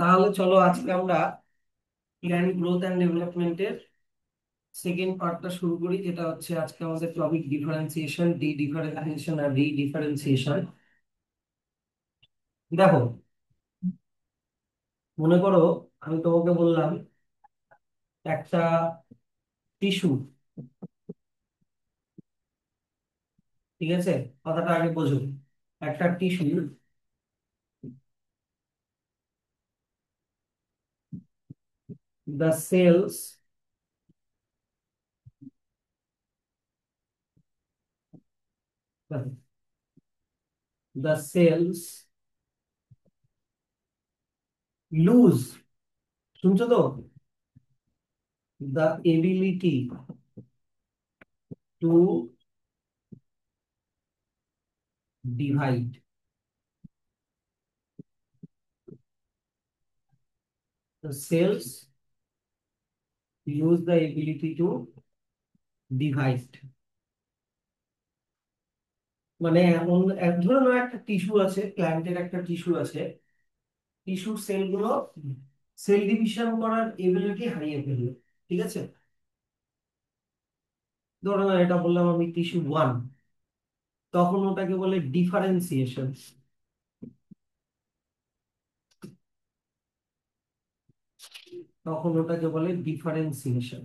তাহলে চলো আজকে আমরা প্ল্যান গ্রোথ অ্যান্ড ডেভেলপমেন্টের সেকেন্ড পার্টটা শুরু করি, যেটা হচ্ছে আজকে আমাদের টপিক ডিফারেন্সিয়েশন, ডি ডিফারেন্সিয়েশন আর রি ডিফারেন্সিয়েশন। দেখো, মনে করো আমি তোমাকে বললাম একটা টিস্যু, ঠিক আছে? কথাটা আগে বোঝো। একটা tissue, the cells, the cells lose, শুনছো তো? The ability to divide. The cells use the ability to divide। মানে এমন এক ধরনের একটা টিস্যু আছে, প্ল্যান্টের একটা টিস্যু আছে, টিস্যুর সেলগুলো সেল ডিভিশন করার এবিলিটি হারিয়ে ফেললো, ঠিক আছে? ধরো না, এটা বললাম আমি টিস্যু ওয়ান, তখন ওটাকে বলে ডিফারেন্সিয়েশন। তখন ওটাকে বলে ডিফারেন্সিয়েশন,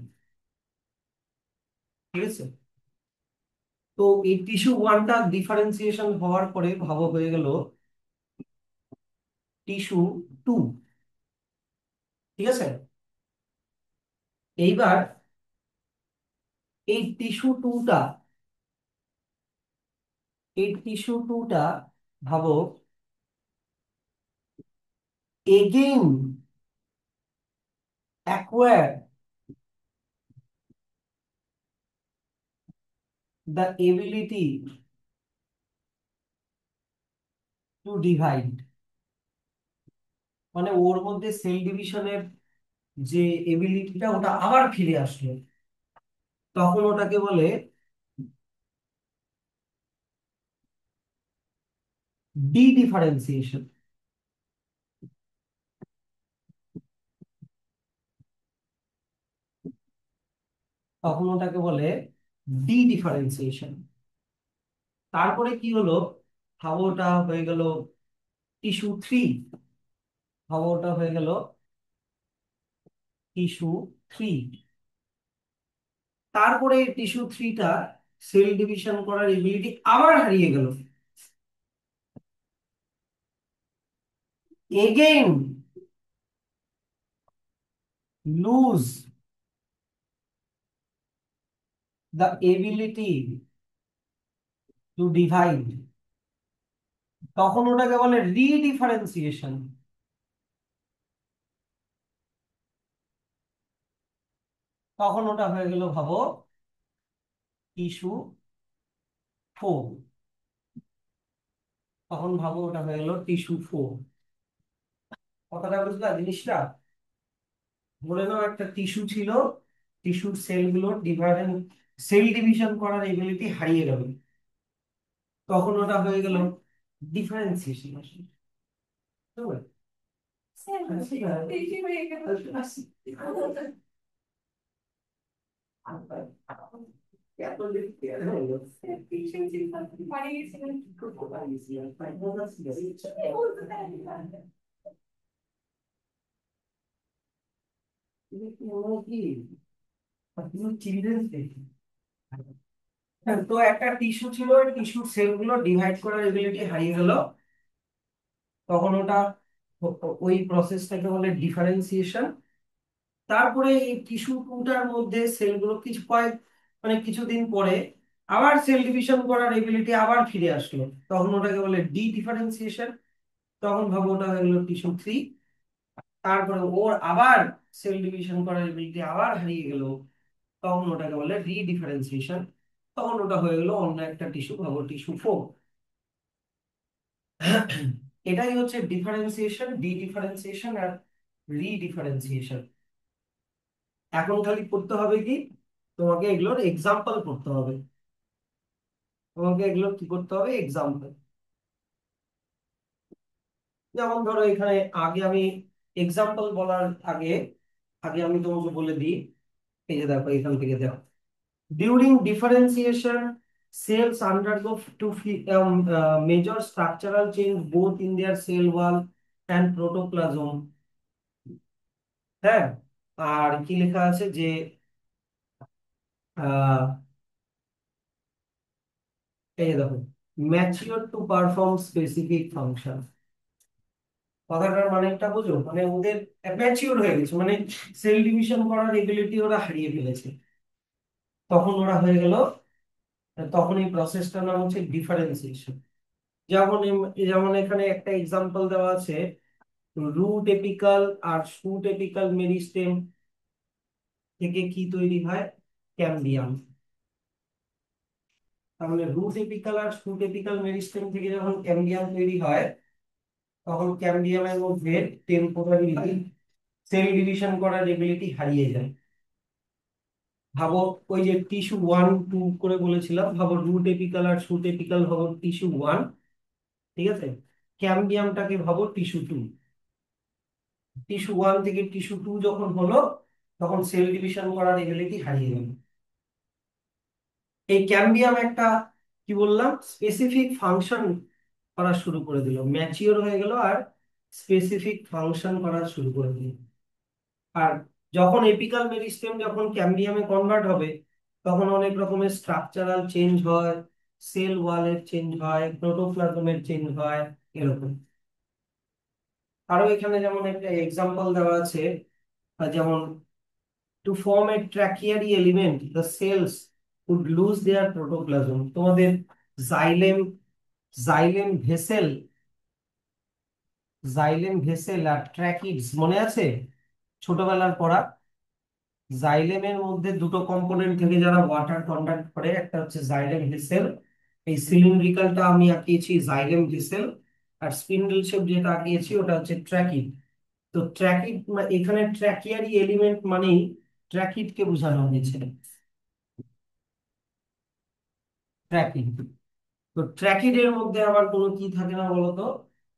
ঠিক আছে? তো এই টিস্যু ওয়ানটা ডিফারেন্সিয়েশন হওয়ার পরে ভাবো হয়ে গেল টিস্যু টু, ঠিক আছে? এইবার এই টিস্যু টুটা, ভাবো again acquire the ability to divide. মানে ওর মধ্যে সেল ডিভিশনের যে এবিলিটিটা ওটা আবার ফিরে আসলো, তখন ওটাকে বলে ডি ডিফারেন্সিয়েশন। তখন ওটাকে বলে ডি ডিফারেন্সিয়েশন। তারপরে কি হলো, ভাবো ওটা হয়ে গেল টিস্যু থ্রি। ভাবো ওটা হয়ে গেল টিস্যু থ্রি। তারপরে টিস্যু থ্রিটা সেল ডিভিশন করার এবিলিটি আবার হারিয়ে গেল। Again lose the ability to divide. তখন ওটাকে বলে রিডিফারেন্সিয়েশন। তখন ওটা হয়ে গেল, ভাবো, টিস্যু ফোর। তখন ভাবো ওটা হয়ে গেল টিস্যু ফোর। কথাটা বুঝলা জিনিসটা? বলে নাও একটা টিস্যু ছিল, টিস্যুর সেলগুলো ডিভাইড, সেল ডিভিশন করার এবিলিটি হারিয়ে গেল, তখন ওটা হয়ে গেল ডিফারেন্সিয়েশন। চিলড্রেন্স। তো একটা টিস্যু ছিল, টিস্যুর সেলগুলো ডিভাইড করার এবিলিটি হারিয়ে গেল, তখন ওটা ওই প্রসেসটাকে বলে ডিফারেন্সিয়েশন। তারপরে এই টিস্যু টুটার মধ্যে সেলগুলো কিছু কয়েক মানে কিছুদিন পরে আবার সেল ডিভিশন করার এবিলিটি আবার ফিরে আসলো, তখন ওটাকে বলে ডি ডিফারেন্সিয়েশন। তখন ভাবো ওটা হয়ে গেলো টিস্যু থ্রি। তারপরে ওর আবার সেল ডিভিশন করার এবিলিটি আবার হারিয়ে গেল, তখন ওটাকে বলে রিডিফারেন্সিয়েশন। তখন ওটা হয়ে গেল অন্য একটা টিস্যু, ভাবো টিস্যু ফোর। এটাই হচ্ছে ডিফারেন্সিয়েশন, ডি ডিফারেন্সিয়েশন আর রিডিফারেন্সিয়েশন। এখন খালি করতে হবে কি, তোমাকে এগুলোর এক্সাম্পল করতে হবে। তোমাকে এগুলো কি করতে হবে? এক্সাম্পল। যেমন ধরো এখানে আগে আমি এক্সাম্পল বলার আগে আগে আমি তোমাকে বলে দিই। এই যে দেখো এখান থেকে দেখো, during differentiation cells undergo to major structural change both in their cell wall and protoplasm। হ্যাঁ, আর কি লেখা আছে যে আহ এই যে দেখো, mature to perform specific function. কথাটার মানেটা বুঝো, মানে ওদের ম্যাচিওর হয়ে গেছে, মানে সেল ডিভিশন করার এবিলিটি ওরা হারিয়ে ফেলেছে, তখন ওরা হয়ে গেল, তখন এই প্রসেসটার নাম হচ্ছে ডিফারেন্সিয়েশন। যেমন এখানে একটা এক্সাম্পল দেওয়া আছে, রুট এপিকাল আর শুট এপিকাল মেরিস্টেম থেকে কি তৈরি হয়? ক্যাম্বিয়াম। তাহলে রুট এপিকাল আর শুট এপিকাল মেরিস্টেম থেকে যখন ক্যাম্বিয়াম তৈরি হয়, তখন ক্যাম্বিয়ামের মধ্যে টেম্পোরারি সেল ডিভিশন করার এবিলিটি হারিয়ে যায়। ভাবো, ওই যে টিস্যু ওয়ান টু করে বলেছিলাম, ভাবো রুট এপিকাল আর শুট এপিকাল ভাবো টিস্যু ওয়ান, ঠিক আছে, ক্যাম্বিয়ামটাকে ভাবো টিস্যু টু। টিস্যু ওয়ান থেকে টিস্যু টু যখন হলো, তখন সেল ডিভিশন করার এবিলিটি হারিয়ে গেল। এই ক্যাম্বিয়াম একটা, কি বললাম, স্পেসিফিক ফাংশন করা শুরু করে দিল, ম্যাচিওর হয়ে গেল আর স্পেসিফিক ফাংশন করা শুরু করে দিল। আর যখন এপিকাল মেরিস্টেম যখন ক্যাম্বিয়ামে কনভার্ট হবে, তখন অনেক রকমের স্ট্রাকচারাল চেঞ্জ হয়, সেল ওয়ালের চেঞ্জ হয়, প্রোটোপ্লাজমের চেঞ্জ হয়, এরকম। আরো এখানে যেমন একটা এক্সাম্পল দেওয়া আছে, যেমন to form a tracheary element the cells would lose their protoplasm। তোমাদের xylem xylem vessel xylem vessel আর ট্র্যাকিডস মনে আছে ছোটবেলার পড়া? জাইলেমের মধ্যে দুটো কম্পোনেন্ট থেকে যারা ওয়াটার কন্ডাক্ট করে, একটা হচ্ছে জাইলেম ভেসেল, এই সিলিন্ড্রিক্যালটা আমি আঁকিয়েছি জাইলেম ভেসেল, আর স্পিন্ডল শেপ যেটা আঁকিয়েছি ওটা হচ্ছে ট্র্যাকিড। তো ট্র্যাকিড, এখানে ট্র্যাকিয়ারি এলিমেন্ট মানেই ট্র্যাকিড কে বোঝানো হয়েছে, ট্র্যাকিড। তো ট্র্যাকিডের মধ্যে আবার কোনো কি থাকে না বলতো,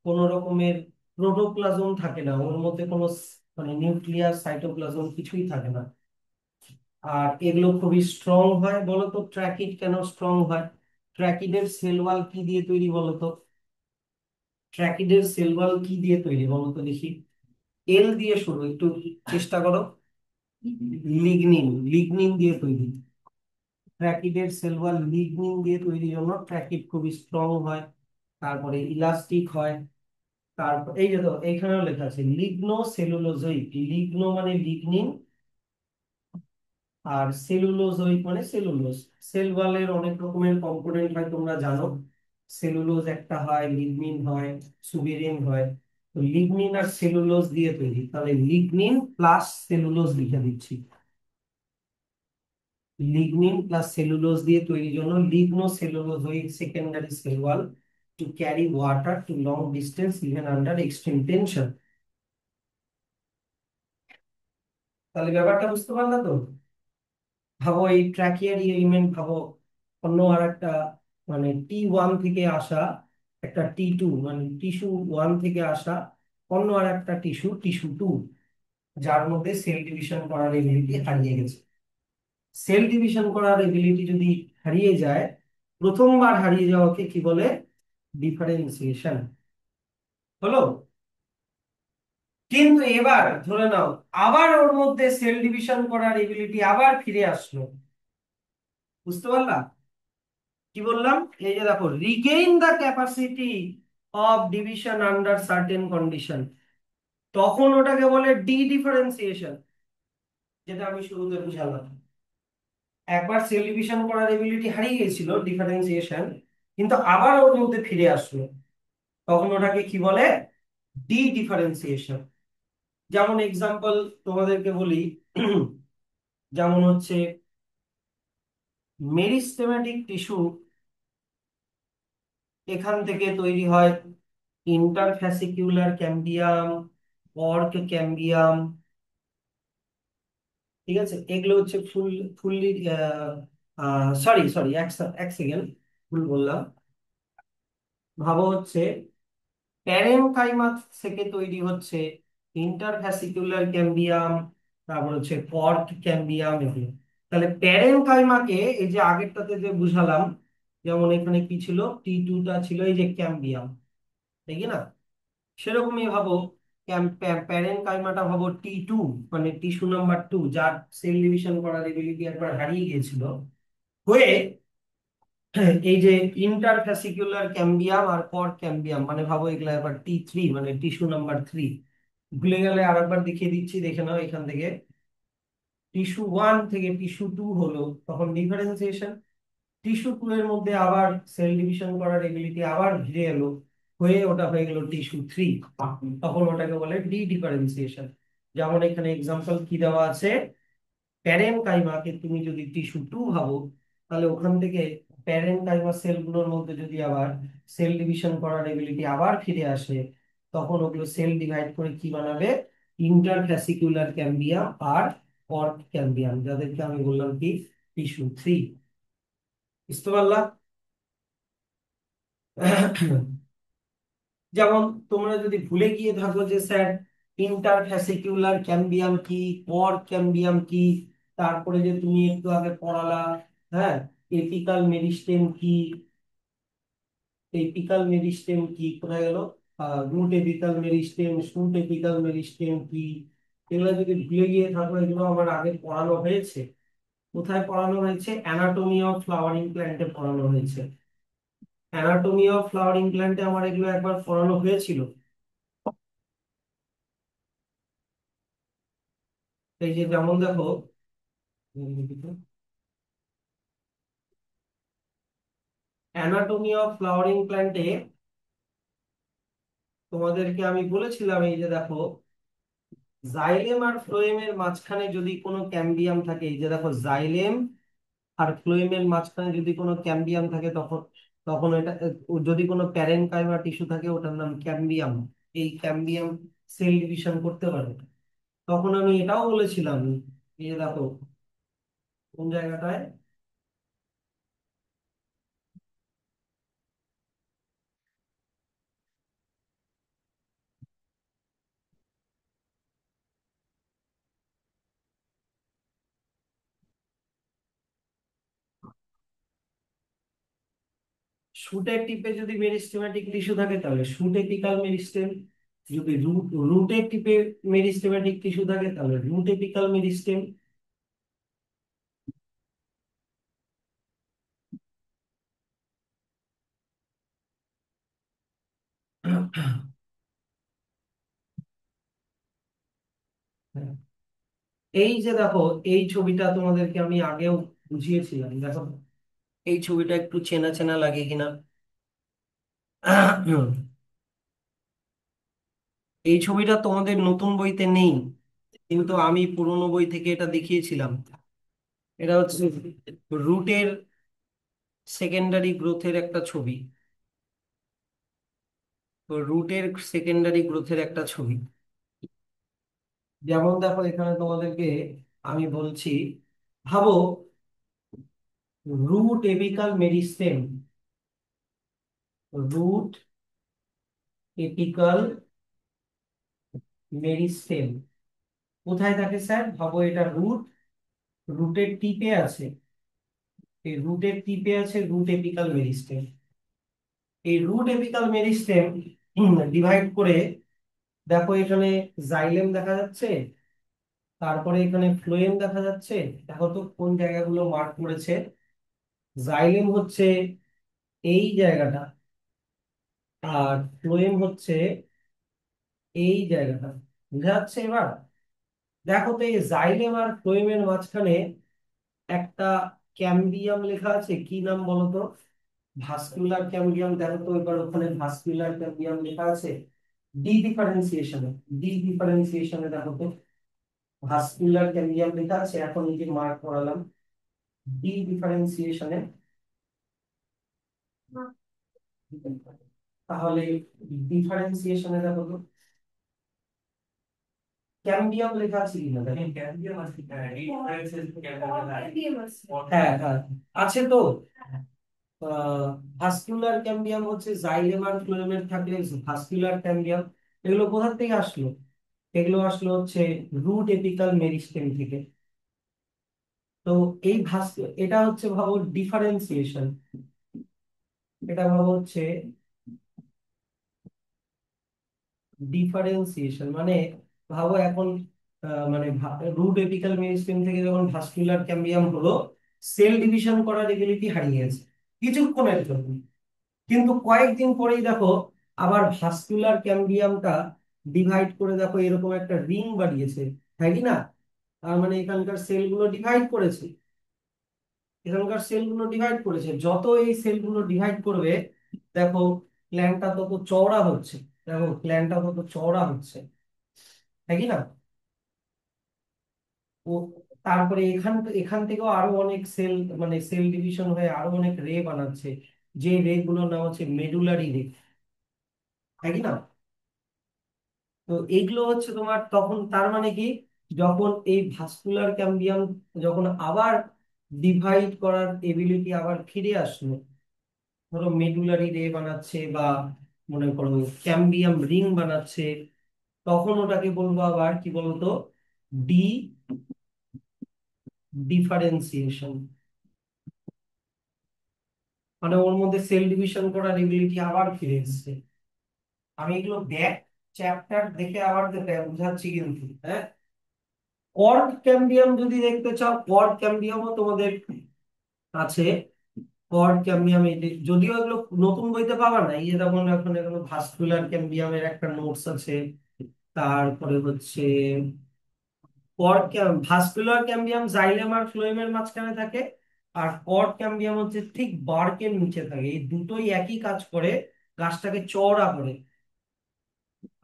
কোনো রকমের প্রোটোপ্লাজম থাকে না, ওর মধ্যে কোনো মানে নিউক্লিয়াস সাইটোপ্লাজম কিছুই থাকে না। আর এগুলো খুবই স্ট্রং হয়। বলতো ট্র্যাকিড কেন স্ট্রং হয়? ট্র্যাকিডের সেল ওয়াল কি দিয়ে তৈরি বলতো? ট্র্যাকিডের সেল ওয়াল কি দিয়ে তৈরি বলতো দেখি? এল দিয়ে শুরু, একটু চেষ্টা করো। লিগনিন, লিগনিন দিয়ে তৈরি। ট্র্যাকিডের সেল ওয়াল লিগনিন দিয়ে তৈরি, জন্য ট্র্যাকিড খুবই স্ট্রং হয়, তারপরে ইলাস্টিক হয়। তারপর এই যে তো এইখানেও লেখা আছে লিগনো সেলুলোজয়িক। লিগনো মানে লিগনিন, আর সেলুলোজয়িক মানে সেলুলোজ। সেল ওয়ালের অনেক রকমের কম্পোনেন্ট হয় তোমরা জানো, সেলুলোজ একটা হয়, লিগনিন হয়, সুবিরিন হয়। তো লিগনিন আর সেলুলোজ দিয়ে তৈরি, তাহলে লিগনিন প্লাস সেলুলোজ লিখে দিচ্ছি। লিগনিন প্লাস সেলুলোজ দিয়ে তৈরি জন্য lignocellulosic secondary cell wall to carry water to long distance even under extreme tension. তাহলে ব্যাপারটা বুঝতে পারলা তো? ভাবো এই ট্র্যাকিয়ারি এলিমেন্ট, ভাবো অন্য আর একটা, মানে টি ওয়ান থেকে আসা একটা টি টু, মানে টিস্যু ওয়ান থেকে আসা অন্য আর একটা টিস্যু, টিস্যু টু, যার মধ্যে সেল ডিভিশন করার এবিলিটি হারিয়ে গেছে। সেল ডিভিশন করার এবিলিটি যদি হারিয়ে যায়, প্রথমবার হারিয়ে যাওয়াকে কি বলে? ডিফারেন্সিয়েশন। হলো? কিন্তু এবার ধরে নাও আবার ওর মধ্যে সেল ডিভিশন করার এবিলিটি আবার ফিরে আসলো, বুঝতে পারলা কি বললাম? এই যে দেখো, regain the capacity of division under certain condition, তখন ওটাকে বলে ডি ডিফারেন্সিয়েশন, যেটা আমি শুরুতে বুঝালাম। একবার সেল ডিভিশন করার এবিলিটি হারিয়ে গেছিল, ডিফারেন্সিয়েশন, কিন্তু আবার ওর মধ্যে ফিরে আসলো, তখন ওটাকে কি বলে? D differentiation. যেমন এক্সাম্পল তোমাদেরকে বলি, যেমন হচ্ছে মেরিস্টেমেটিক টিস্যু, এখান থেকে তৈরি হয় ইন্টারফ্যাসিকিউলার ক্যাম্বিয়াম, অর্ক ক্যাম্বিয়াম, ঠিক আছে, এগুলো হচ্ছে ফুললি, সরি সরি এক সেকেন্ড, ভুল বললাম। ভাবো হচ্ছে প্যারেনকাইমা থেকে তৈরি হচ্ছে ইন্টারভ্যাসিকুলার ক্যাম্বিয়াম, তারপর হচ্ছে কর্ক ক্যাম্বিয়াম এগুলো। তাহলে প্যারেনকাইমাকে এই যে আগেরটাতে যে বুঝালাম, যেমন এখানে কি ছিল, T2টা ছিল এই যে ক্যাম্বিয়াম, ঠিক না? সেরকমই ভাবো, প্যারেনকাইমাটা ভাবো T2, মানে টিস্যু নাম্বার 2, যার সেল ডিভিশন করার এবিলিটি একবার হারিয়ে গিয়েছিল, হয়ে এই যে ইন্টারফ্যাসিকুলার ক্যাম্বিয়াম আর কর ক্যাম্বিয়াম, মানে ভাবো এগুলা এবার T3, মানে টিস্যু নাম্বার 3। ভুলে গেলে আরেকবার দেখিয়ে দিচ্ছি, দেখে নাও এখান থেকে। টিস্যু 1 থেকে টিস্যু 2 হলো, তখন ডিফারেন্সিয়েশন। টিস্যু 2 এর মধ্যে আবার সেল ডিভিশন করার এবিলিটি আবার ফিরে এলো, হয়ে ওটা হয়ে গেল টিস্যু 3। তখন ওটাকে বলে ডি ডিফারেন্সিয়েশন। যেমন এখানে এক্সাম্পল কি দেওয়া আছে, প্যারেনকাইমাকে তুমি যদি টিস্যু 2 ভাবো, তাহলে ওখান থেকে প্যারেনকাইমা সেলগুলোর মধ্যে যদি আবার সেল ডিভিশন করার এবিলিটি আবার ফিরে আসে, তখন ওগুলো সেল ডিভাইড করে কি বানাবে, ইন্টারভ্যাসিকুলার ক্যাম্বিয়াম আর কর্ক ক্যাম্বিয়াম, যাদেরকে আমি বললাম কি টিস্যু 3। বুঝতে পারলা? যেমন তোমরা যদি ভুলে গিয়ে থাকো যে স্যার ইন্টারফ্যাসিকুলার ক্যাম্বিয়াম কি, কর্ক ক্যাম্বিয়াম কি, তারপরে যে তুমি একটু আগে পড়ালা, হ্যাঁ, এপিকাল মেরিস্টেম কি, এপিকাল মেরিস্টেম কি কোথায় গেল, root apical meristem, shoot apical meristem কি, এগুলো যদি ভুলে গিয়ে থাকো, এগুলো আমার আগে পড়ানো হয়েছে। কোথায় পড়ানো হয়েছে? অ্যানাটমি অফ ফ্লাওয়ারিং প্ল্যান্টে পড়ানো হয়েছে। অ্যানাটমি অফ ফ্লাওয়ারিং প্ল্যান্টে আমার এগুলো একবার পড়ানো হয়েছিল। এই যে যেমন দেখো, অ্যানাটমি অফ ফ্লাওয়ারিং প্ল্যান্টে তোমাদেরকে আমি বলেছিলাম, এই যে দেখো, জাইলেম আর ফ্লোয়েমের মাঝখানে যদি কোনো ক্যাম্বিয়াম থাকে, এই যে দেখো জাইলেম আর ফ্লোয়েমের মাঝখানে যদি কোনো ক্যাম্বিয়াম থাকে, তখন তখন এটা যদি কোনো প্যারেনকাইমা টিস্যু থাকে, ওটার নাম ক্যাম্বিয়াম। এই ক্যাম্বিয়াম সেল ডিভিশন করতে পারে। তখন আমি এটাও বলেছিলাম, এই যে দেখো কোন জায়গাটায়, শুটের টিপে যদি মেরিস্টেমেটিক টিস্যু থাকে তাহলে শুট এপিকাল মেরিস্টেম, যদি রুটের টিপে মেরিস্টেমেটিক টিস্যু থাকে তাহলে রুট এপিকাল মেরিস্টেম। এই যে দেখো, এই ছবিটা তোমাদেরকে আমি আগেও বুঝিয়েছিলাম, দেখো এই ছবিটা একটু চেনা চেনা লাগে কিনা। এই ছবিটা তোমাদের নতুন বইতে নেই, কিন্তু আমি পুরোনো বই থেকে এটা দেখিয়েছিলাম। এটা হচ্ছে রুটের সেকেন্ডারি গ্রোথের একটা ছবি। তো রুটের সেকেন্ডারি গ্রোথের একটা ছবি, যেমন দেখো এখানে তোমাদেরকে আমি বলছি, ভাবো root apical meristem, root apical meristem কোথায় থাকে স্যার? ভাবো এটা রুট, রুটের টিপে আছে, এই রুটের টিপে আছে রুট এপিকাল মেরিস্টেম। এই রুট এপিকাল মেরিস্টেম ডিভাইড করে, দেখো এখানে জাইলেম দেখা যাচ্ছে, তারপরে এখানে ফ্লোয়েম দেখা যাচ্ছে। দেখো তো কোন জায়গাগুলো মার্ক করেছে। জাইলেম হচ্ছে এই জায়গাটা, আর ফ্লোয়েম হচ্ছে এই জায়গাটা। বুঝা যাচ্ছে এবার? দেখো তো এই জাইলেম আর ফ্লোয়েমের মাঝখানে একটা ক্যাম্বিয়াম লেখা আছে, কি নাম বলো তো? ভাস্কুলার ক্যাম্বিয়াম। দেখো তো এবার ওখানে ভাস্কুলার ক্যাম্বিয়াম লেখা আছে। ডি ডিফারেন্সিয়েশনে, ডি ডিফারেন্সিয়েশনে দেখো তো ভাস্কুলার ক্যাম্বিয়াম লেখা আছে, এখন এই যে মার্ক করালাম ডি ডিফারেন্সিয়েশনে। তাহলে ডিফারেন্সিয়েশনে দেখো তো ক্যাম্বিয়াম লেখা আছে কিনা দেখো। ক্যাম্বিয়াম আছে, হ্যাঁ, হ্যাঁ হ্যাঁ, আছে তো। ভাস্কুলার ক্যাম্বিয়াম হচ্ছে জাইলেম আর ফ্লোয়েমের থাকলে ভাস্কুলার ক্যাম্বিয়াম। এগুলো কোথা থেকে আসলো? এগুলো আসলো হচ্ছে রুট এপিকাল মেরিস্টেম থেকে। তো এই এটা হচ্ছে ভাবো ডিফারেন্সিয়েশন। এটা ভাবো হচ্ছে ডিফারেন্সিয়েশন মানে ভাবো এখন মানে রুট এপিক্যাল মেরিস্টেম থেকে যখন ভাস্কুলার ক্যাম্বিয়াম হলো, সেল ডিভিশন করার এবিলিটি হারিয়ে গেছে কিছুক্ষণের জন্য। কিন্তু কয়েকদিন পরেই দেখো আবার ভাস্কুলার ক্যাম্বিয়ামটা ডিভাইড করে দেখো এরকম একটা রিং বানিয়েছে, তাই কি না? তার মানে এখানকার সেলগুলো ডিভাইড করেছে। এখানকার সেলগুলো ডিভাইড করেছে, যত এই সেলগুলো ডিভাইড করবে দেখো প্ল্যানটা তত চওড়া হচ্ছে। দেখো প্ল্যানটা তত চওড়া হচ্ছে, তাই কি না? ও তারপরে এখান এখান থেকেও আরো অনেক সেল, মানে সেল ডিভিশন হয়ে আরো অনেক রে বানাচ্ছে, যে রে গুলোর নাম হচ্ছে মেডুলারি রে, তাই কি না? তো এইগুলো হচ্ছে তোমার তখন তার মানে কি, যখন এই ভাস্কুলার ক্যাম্বিয়াম যখন আবার ডিভাইড করার এবিলিটি আবার ফিরে আসলো, ধরো মেডুলারি রে বানাচ্ছে বা মনে করো ক্যাম্বিয়াম রিং বানাচ্ছে, তখন ওটাকে বলবো আবার কি বলতো, ডি ডিফারেন্সিয়েশন। মানে ওর মধ্যে সেল ডিভিশন করার এবিলিটি আবার ফিরে এসেছে। আমি এগুলো ব্যাক চ্যাপ্টার দেখে আবার বুঝাচ্ছি কিন্তু, হ্যাঁ। কর্ড ক্যাম্বিয়াম যদি দেখতে চাও, কর্ড ক্যাম্বিয়ামও তোমাদের আছে। কর্ড ক্যাম্বিয়াম যদিও এগুলো নতুন বইতে পাবা না, এই যে যেমন এখন এগুলো ভাস্কুলার ক্যাম্বিয়ামের একটা নোটস আছে। তারপরে হচ্ছে ভাস্কুলার ক্যাম্বিয়াম জাইলেম আর ফ্লোয়েমের মাঝখানে থাকে, আর কর্ড ক্যাম্বিয়াম হচ্ছে ঠিক বার্কের নিচে থাকে। এই দুটোই একই কাজ করে, গাছটাকে চওড়া করে,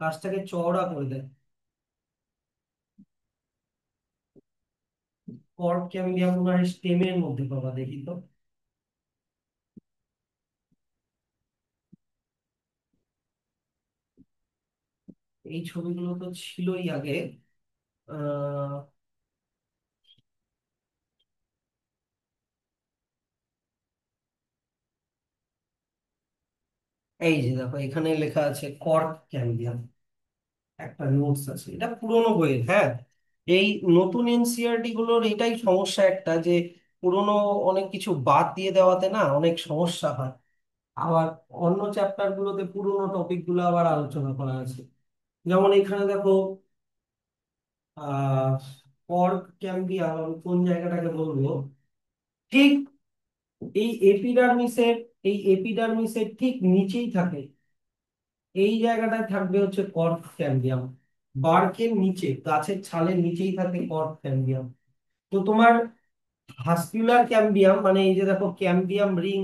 গাছটাকে চওড়া করে দেয়। কর্ড ক্যাম্বিয়াম তোমার স্টেমের মধ্যে পাবা, দেখি তো। এই ছবিগুলো তো ছিলই আগে। আহ এই যে দেখো এখানে লেখা আছে কর্ক ক্যাম্বিয়াম, একটা নোটস আছে, এটা পুরোনো বইয়ের, হ্যাঁ। এই নতুন এনসিইআরটি গুলোর এটাই সমস্যা একটা, যে পুরোনো অনেক কিছু বাদ দিয়ে দেওয়াতে না অনেক সমস্যা হয়। আবার অন্য চ্যাপ্টার গুলোতে পুরোনো টপিক গুলো আবার আলোচনা করা আছে। যেমন এখানে দেখো আহ কর্ক ক্যাম্বিয়াম, কোন জায়গাটাকে বলবো, ঠিক এই এপিডার্মিসের, এই এপিডার্মিসের ঠিক নিচেই থাকে, এই জায়গাটায় থাকবে হচ্ছে কর্ক ক্যাম্বিয়াম। বার্কের নিচে, গাছের ছালের নিচেই থাকে কর্ক ক্যাম্বিয়াম। তো তোমার ভাস্কুলার ক্যাম্বিয়াম মানে এই যে দেখো ক্যাম্বিয়াম রিং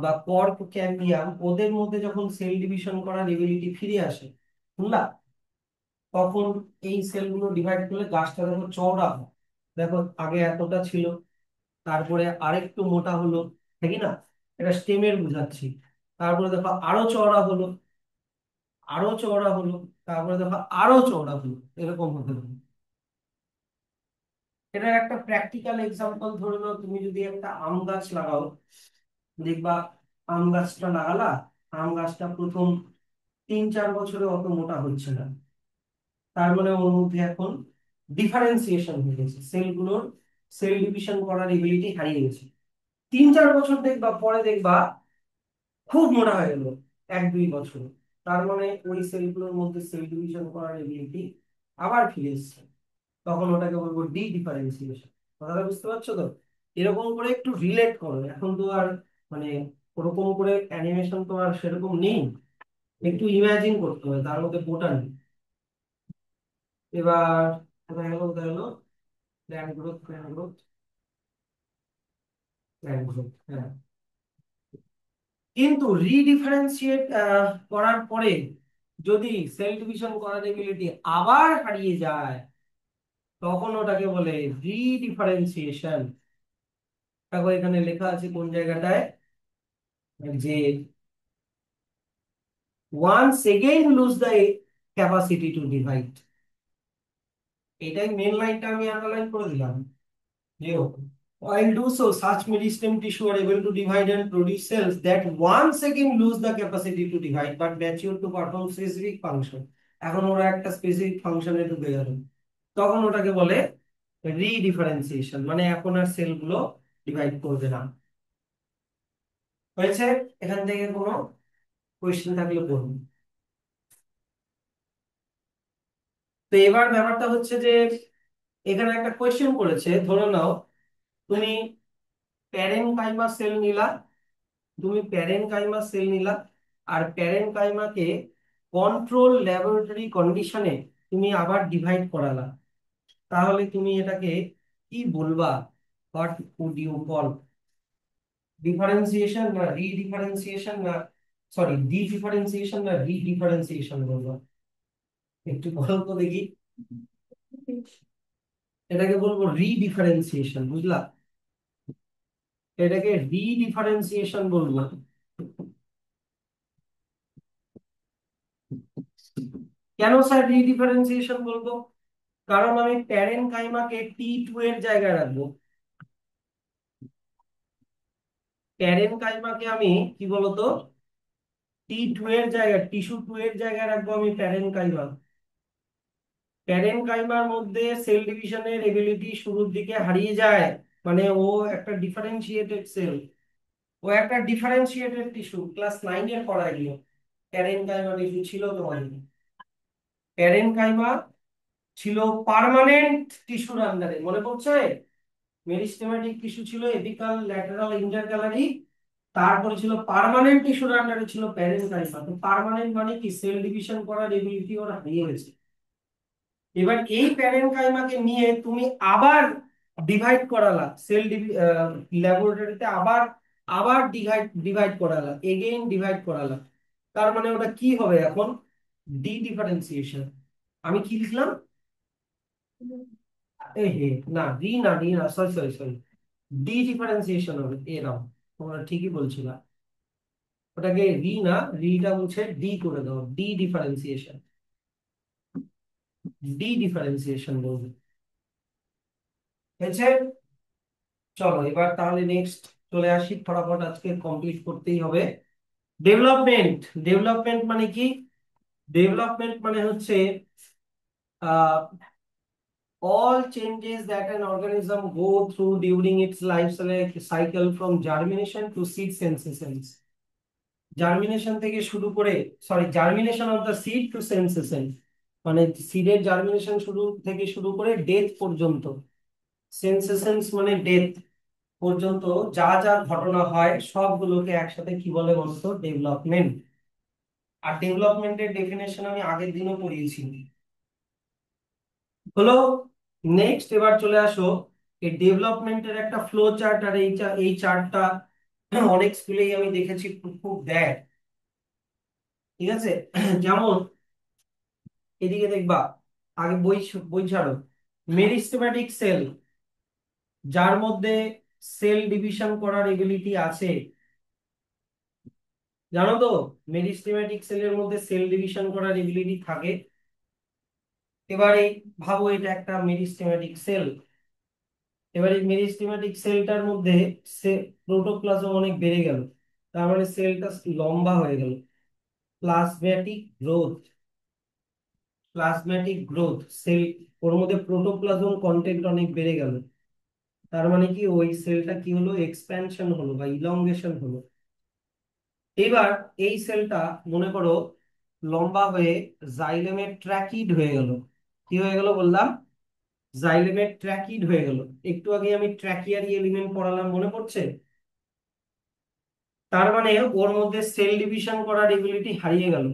বা কর্ক ক্যাম্বিয়াম, ওদের মধ্যে যখন সেল ডিভিশন করার এবিলিটি ফিরে আসে, বুঝলা, তখন এই সেলগুলো ডিভাইড করলে গাছটা দেখো চওড়া হয়। দেখো আগে এতটা ছিল, তারপরে আরেকটু মোটা হলো, ঠিক না? এটা স্টেমের বুঝাচ্ছি। তারপরে দেখো আরো চওড়া হলো, আরো চওড়া হলো, তারপরে দেখো আরো চওড়া হলো, এরকম হতে হলো। এটার একটা প্র্যাকটিক্যাল এক্সাম্পল ধরে নাও, তুমি যদি একটা আম গাছ লাগাও, দেখবা আম গাছটা লাগালা, আম গাছটা প্রথম 3-4 বছরে অত মোটা হচ্ছে না। তার মানে ওর মধ্যে এখন ডিফারেন্সিয়েশন হয়ে গেছে, সেলগুলোর সেল ডিভিশন করার এবিলিটি হারিয়ে গেছে। 3-4 বছর দেখবা, পরে দেখবা খুব মোটা হয়ে গেল 1-2 বছর। তার মানে ওই সেলগুলোর মধ্যে সেল ডিভিশন করার এবিলিটি আবার ফিরে এসছে। তখন ওটাকে বলবো ডি ডিফারেন্সিয়েশন। কথাটা বুঝতে পারছো তো? এরকম করে একটু রিলেট করো, এখন তো আর মানে ওরকম করে অ্যানিমেশন তো আর সেরকম নেই, একটু ইমাজিন করতে হবে, তার মধ্যে বোটা নেই। এবার কোথায় গেল, কোথায় গেল, plan growth, plan growth, plan growth, হ্যাঁ। কিন্তু রিডিফারেন্সিয়েট করার পরে যদি সেল ডিভিশন করার এবিলিটি আবার হারিয়ে যায়, তখন ওটাকে বলে রিডিফারেন্সিয়েশন। দেখো এখানে লেখা আছে কোন জায়গাটায়, যে once again lose the capacity to divide। এটাই মেন লাইনটা আমি আন্ডারলাইন করে দিলাম, যে While do so, such meristem tissue are able to divide and produce cells that once again lose the capacity to divide but mature to perform specific function. এখন ওরা একটা specific ফাংশনে ঢুকে গেল, তখন ওটাকে বলে রিডিফারেন্সিয়েশন, মানে এখন আর সেলগুলো ডিভাইড করবে না। হয়েছে? এখান থেকে কোনো কোয়েশ্চেন থাকলে করুন। তো এবার ব্যাপারটা হচ্ছে যে এখানে একটা কোয়েশ্চেন করেছে, ধরে নাও তুমি প্যারেনকাইমা সেল নিলা, আর প্যারেনকাইমাকে কন্ট্রোল ল্যাবরেটরি কন্ডিশনে তুমি আবার ডিভাইড করালা, তাহলে তুমি এটাকে কি বলবা? What would you call? Differentiation না রিডিফারেন্সিয়েশন না, সরি ডিফারেন্সিয়েশন না রিডিফারেন্সিয়েশন বলবা? একটু বলো তো দেখি। এটাকে বলবো রিডিফারেন্সিয়েশন, বুঝলা? এটাকে রিডিফারেন্সিয়েশন বলবো। কেন স্যার রিডিফারেন্সিয়েশন বলবো? কারণ আমি প্যারেনকাইমাকে T2 এর জায়গায় রাখবো। প্যারেনকাইমাকে আমি কি বলতো T2 এর জায়গায়, টিস্যু 2 এর জায়গায় রাখবো আমি প্যারেনকাইমা। প্যারেনকাইমার মধ্যে সেল ডিভিশনের এবিলিটি শুরুর দিকে হারিয়ে যায়, মানে ও একটা ডিফারেন্সিয়েটেড সেল, ও একটা ডিফারেন্সিয়েটেড টিস্যু, ক্লাস 9 এর পড়ায় গিয়ে প্যারেনকাইমা টিস্যু ছিল তোমার। প্যারেনকাইমা ছিল পার্মানেন্ট টিস্যুর আন্ডারে, মনে পড়ছে? মেরিস্টেমেটিক টিস্যু ছিল এপিকাল, ল্যাটেরাল, ইন্টারক্যালারি, তারপরে ছিল পার্মানেন্ট টিস্যুর আন্ডারে ছিল প্যারেনকাইমা। তো পার্মানেন্ট মানে কি, সেল ডিভিশন করার এবিলিটি ওর হারিয়ে গেছে। এবার এই প্যারেনকাইমাকে নিয়ে তুমি আবার ডিভাইড করালা, ল্যাবরেটরিতে আবার আবার divide divide Corolla, again divide Corolla, তার মানে ওটা কি হবে এখন? D differentiation. আমি কি লিখলাম? এই হে, না ডি না, ডি না, sorry sorry sorry, D differentiation হবে। এরাম, তোমরা ঠিকই বলছিলা। ওটাকে রি না, রিটা মুছে ডি করে দাও, ডি ডিফারেন্সিয়েশন, ডি ডিফারেন্সিয়েশন বলবে। হয়েছে? চলো এবার তাহলে নেক্সট চলে আসি, ফটাফট আজকে কমপ্লিট করতেই হবে। ডেভেলপমেন্ট। ডেভেলপমেন্ট মানে কি? ডেভেলপমেন্ট মানে হচ্ছে আহ all changes that an organism go through during its life cycle from germination to seed synthesis. Germination থেকে শুরু করে, sorry, germination of the seed two sensation, মানে সিডের জার্মিনেশন শুরু থেকে শুরু করে ডেথ পর্যন্ত, সেন্সেশনস মানে ডেথ পর্যন্ত যা যা ঘটনা হয় সবগুলোকে একসাথে কি বলে বলতো? ডেভেলপমেন্ট। আর ডেভেলপমেন্টের ডেফিনেশন আমি আগের দিনও পড়িয়েছি। হলো? নেক্সট এবার চলে আসো, এই ডেভেলপমেন্টের একটা ফ্লো চার্ট, আর এই চার্টটা অনেক স্কুলেই আমি দেখেছি খুব খুব দেয়, ঠিক আছে? যেমন এদিকে দেখবা, আগে বই বই ছাড়ো, মেরিস্টেমেটিক সেল, যার মধ্যে সেল ডিভিশন করার এবিলিটি আছে, জানো তো? মেরিস্টেমেটিক সেলের মধ্যে সেল ডিভিশন করার এবিলিটি থাকে। এবারে ভাবো এটা একটা মেরিস্টেমেটিক সেল, এবার এই মেরিস্টেমেটিক সেলটার মধ্যে প্রোটোপ্লাজম অনেক বেড়ে গেল, তার মানে সেলটা লম্বা হয়ে গেল। প্লাজমেটিক গ্রোথ, সেল, ওর মধ্যে প্রোটোপ্লাজম কন্টেন্ট অনেক বেড়ে গেল, তার মানে কি ওই সেলটা কি হলো? এক্সপ্যানশন হলো বা ইলংগেশন হলো। এবার এই সেলটা মনে করো লম্বা হয়ে জাইলেমে ট্র্যাকিড হয়ে গেল। কি হয়ে গেল বললাম? জাইলেমে ট্র্যাকিড হয়ে গেল। একটু আগে আমি ট্র্যাকিয়ারি এলিমেন্ট পড়ালাম, মনে পড়ছে? তার মানে ওর মধ্যে সেল ডিভিশন করার এবিলিটি হারিয়ে গেল।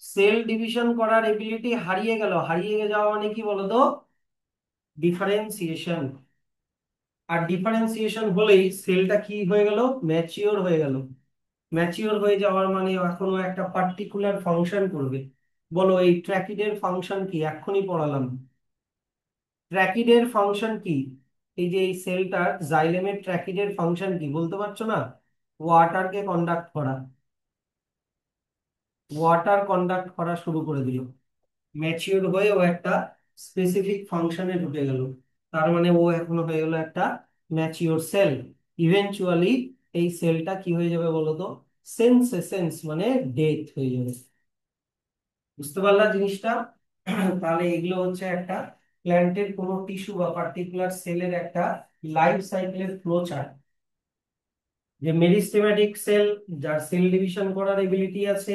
সেল ডিভিশন করার এবিলিটি হারিয়ে গেল, হারিয়ে যাওয়া মানে কি বলতো? ডিফারেন্সিয়েশন। আর ডিফারেন্সিয়েশন হলেই সেলটা কি হয়ে গেল? ম্যাচিওর হয়ে গেল। ম্যাচিওর হয়ে যাওয়ার মানে এখনো একটা পার্টিকুলার ফাংশন করবে। বলো এই ট্র্যাকিডের ফাংশন কি? এক্ষুনি পড়ালাম। ট্র্যাকিডের ফাংশন কি? এই যে এই সেলটার জাইলেমের ট্র্যাকিডের ফাংশন কি বলতে পারছো না? ওয়াটারকে কন্ডাক্ট করা, ওয়াটার কন্ডাক্ট করা শুরু করে দিল, ম্যাচিওর হয়ে ও একটা স্পেসিফিক ফাংশনে ঢুকে গেল। তার মানে ও এখন হয়ে গেল একটা ম্যাচিওর সেল। ইভেনচুয়ালি এই সেলটা কি হয়ে যাবে বলতো, সেন্স মানে ডেথ হয়ে যাবে। বুঝতে পারলা জিনিসটা? তাহলে এগুলো হচ্ছে একটা প্ল্যান্টের কোনো টিস্যু বা পার্টিকুলার সেলের একটা লাইফ সাইকেলের ফ্লো চার্ট। যে মেরিস্টেমেটিক সেল, যার সেল ডিভিশন করার এবিলিটি আছে,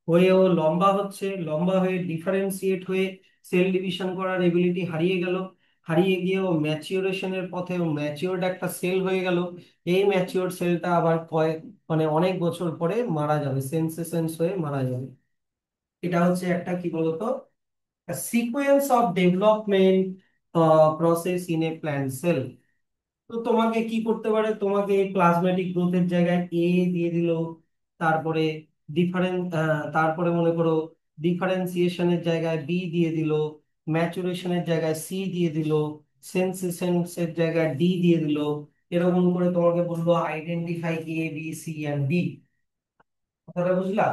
হয়েও লম্বা হচ্ছে, লম্বা হয়ে ডিফারেন্সিয়েট হয়ে সেল ডিভিশন করার এবিলিটি হারিয়ে গেল, হারিয়ে গিয়ে ও ম্যাচিউরেশনের পথে ম্যাচিওরড একটা সেল হয়ে গেল। এই ম্যাচিওর সেলটা আবার কয়েক মানে অনেক বছর পরে মারা যাবে, সেন্সেসেন্স হয়ে মারা যাবে। এটা হচ্ছে একটা কি বলতো, sequence of development process in a plant sell. তো তোমাকে কি করতে পারে, তোমাকে প্লাজমেটিক গ্রোথের জায়গায় এ দিয়ে দিল, তারপরে তারপরে মনে করো ডিফারেন্সিয়েশনের জায়গায় বি দিয়ে দিল, ম্যাচুরেশনের জায়গায় সি দিয়ে দিল, সেন্সেশনস এর জায়গায় ডি দিয়ে দিল। এরকম করে তোমাকে বললো identify A B C and D. কথাটা বুঝলা?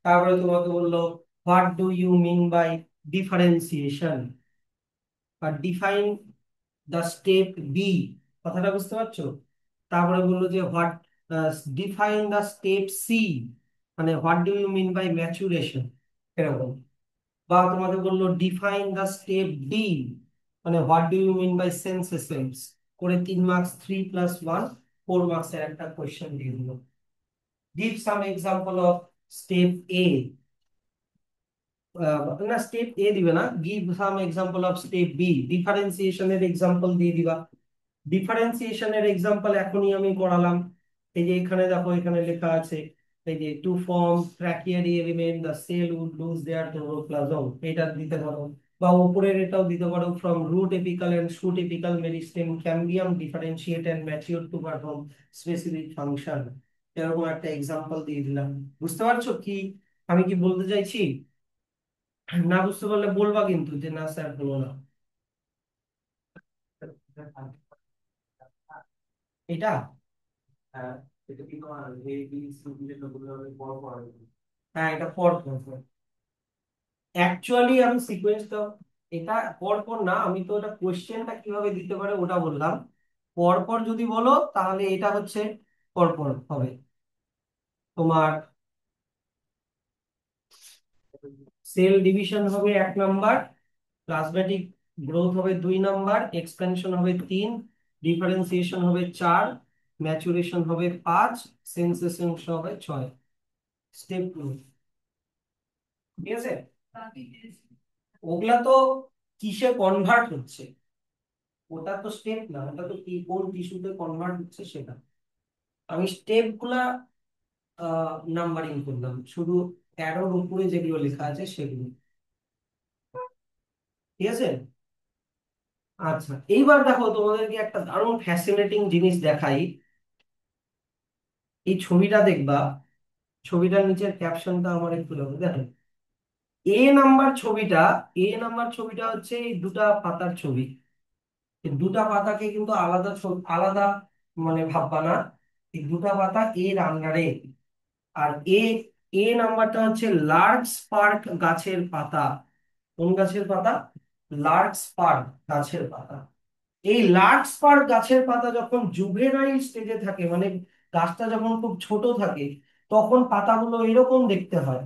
তারপরে তোমাকে বললো what do you mean by differentiation, বা ডিফাইন দ্য স্টেপ বি। কথাটা বুঝতে পারছো? তারপরে বললো যে what, define the step C, মানে what do you mean by maturation, এরকম। বা তোমাকে বললো ডিফাইন দ্য স্টেপ ডি, মানে what do you mean by sensations. করে 3 মার্কস, 3+1, 4 মার্কস এর একটা কোয়েশ্চেন দিয়ে দিল। Give some example of step A. না, স্টেপ এ দিবে না, give some example of step B, ডিফারেন্সিয়েশনের এক্সাম্পল দিয়ে দিবা। ডিফারেন্সিয়েশনের এক্সাম্পল এখনই আমি করালাম। এই যে এখানে দেখো, এখানে লেখা আছে এই যে to form tracheary element the cell would lose their chloroplasm, এটা দিতে পারো। বা উপরের এটাও দিতে পারো, from root apical and shoot apical meristem cambium differentiate and mature to perform specific function. এরকম একটা এক্সাম্পল দিয়ে দিলাম। বুঝতে পারছো কি আমি কি বলতে চাইছি? না বুঝতে পারলে বলবা কিন্তু, যে না স্যার হলো না। এটা হ্যাঁ, এটা কি তোমার এ বি সি ডি এর লোকগুলো পর পর আসবে? হ্যাঁ, এটা পর পর। অ্যাকচুয়ালি আমি সিকোয়েন্সটা, এটা পর পর না, আমি তো এটা কোশ্চেনটা কিভাবে দিতে পারে ওটা বললাম। পর পর যদি বলো তাহলে এটা হচ্ছে পর পর হবে তোমার। সেল ডিভিশন হবে 1 নাম্বার, প্লাজমেটিক গ্রোথ হবে 2 নাম্বার, এক্সপেনশন হবে 3, ডিফারেন্সিয়েশন হবে 4, ম্যাচুরেশন হবে 5, সেন্সেশন হবে 6। স্টেপ 2। ঠিক আছে? ওগুলা তো কিসে কনভার্ট হচ্ছে, ওটা তো স্টেপ না, ওটা তো কি কোন টিস্যুতে কনভার্ট হচ্ছে সেটা। আমি স্টেপ গুলা নাম্বারিং করলাম, শুধু অ্যারোর উপরে যেগুলো লেখা আছে সেগুলো। ঠিক আছে? আচ্ছা, এইবার দেখো তোমাদেরকে একটা দারুণ ফ্যাসিনেটিং জিনিস দেখাই। এই ছবিটা দেখবা, ছবিটার নিচের ক্যাপশনটা আমার একটু দেখো, দেখো এ নাম্বার ছবিটা হচ্ছে এই দুটা পাতার ছবি। এই দুটা পাতাকে কিন্তু আলাদা আলাদা মানে ভাববা না, এই দুটা পাতা এর আন্ডারে। আর এ নাম্বারটা হচ্ছে লার্জ স্পার্ক গাছের পাতা। কোন গাছের পাতা? লার্জ স্পার্ক গাছের পাতা। এই লার্জ স্পার্ক গাছের পাতা যখন জুভেনাইল স্টেজে থাকে, মানে গাছটা যখন খুব ছোট থাকে, তখন পাতাগুলো এরকম দেখতে হয়।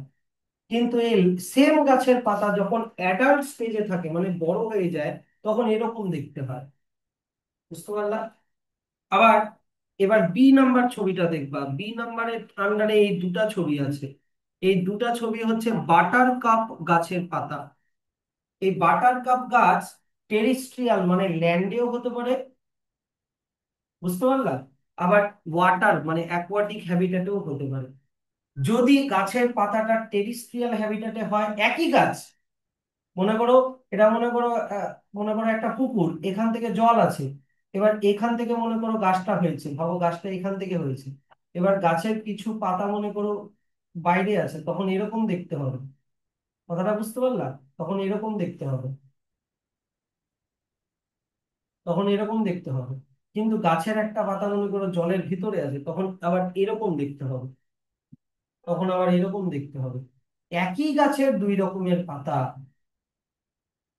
কিন্তু এই সেম গাছের পাতা যখন অ্যাডাল্ট স্টেজে থাকে, মানে বড় হয়ে যায়, তখন এরকম দেখতে হয়। বুঝতে পারলা? আবার এবার বি নাম্বার ছবিটা দেখবা, বি নাম্বারের আন্ডারে এই দুটা ছবি আছে। এই দুটা ছবি হচ্ছে বাটার কাপ গাছের পাতা। এই বাটার কাপ গাছ টেরিস্ট্রিয়াল মানে ল্যান্ডেও হতে পারে, বুঝতে পারলা? আবার ওয়াটার মানে অ্যাকোয়াটিক হ্যাবিটেটেও হতে পারে। যদি গাছের পাতাটা টেরিস্ট্রিয়াল হ্যাবিটেটে হয়, একই গাছ, মনে করো এটা মনে করো মনে করো একটা পুকুর, এখান থেকে জল আছে। এবার এখান থেকে মনে করো গাছটা হয়েছে, ভাবো গাছটা এখান থেকে হয়েছে। এবার গাছের কিছু পাতা মনে করো বাইরে আছে, তখন এরকম দেখতে হবে। কথাটা বুঝতে পারলা? তখন এরকম দেখতে হবে, তখন এরকম দেখতে হবে। কিন্তু গাছের একটা পাতা মনে করো জলের ভিতরে আছে, তখন আবার এরকম দেখতে হবে, তখন আবার এরকম দেখতে হবে। একই গাছের দুই রকমের পাতা,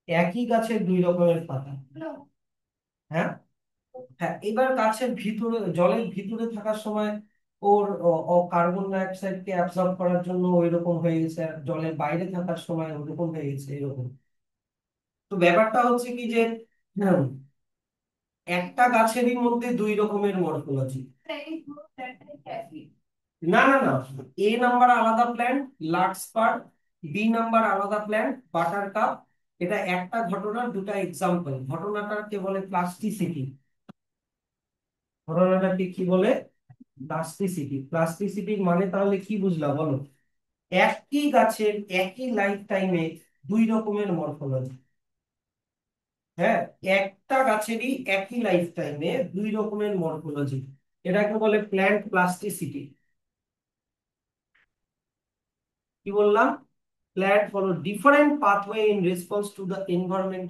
একই গাছের দুই রকমের পাতা। হ্যাঁ, হ্যাঁ, এবার গাছের ভিতরে, জলের ভিতরে থাকার সময় ওর কার্বন ডাই অক্সাইডকে অ্যাবজর্ব করার জন্য ওই রকম হয়ে গেছে, আর জলের বাইরে থাকার সময় ওরকম হয়ে গেছে এরকম। তো ব্যাপারটা হচ্ছে কি যে, হ্যাঁ, একটা গাছেরই মধ্যে দুই রকমের মরফোলজি। না না না, এ নাম্বার আলাদা প্ল্যান্ট লার্কস্পার, বি নাম্বার আলাদা প্ল্যান্ট বাটার কাপ। এটা একটা ঘটনার দুটা এক্সাম্পল। ঘটনাটাকে বলে প্লাস্টিসিটি। ঘটনাটাকে কি বলে? প্লাস্টিসিটি। প্লাস্টিসিটির মানে তাহলে কি বুঝলা বলো? একই গাছের একই লাইফ টাইমে দুই রকমের মরফোলজি। হ্যাঁ, একটা গাছেরই একই লাইফ টাইমে দুই রকমের মরফোলজি, এটাকে বলে প্ল্যান্ট প্লাস্টিসিটি। কি বললাম? Plant follow different pathway in response to the environment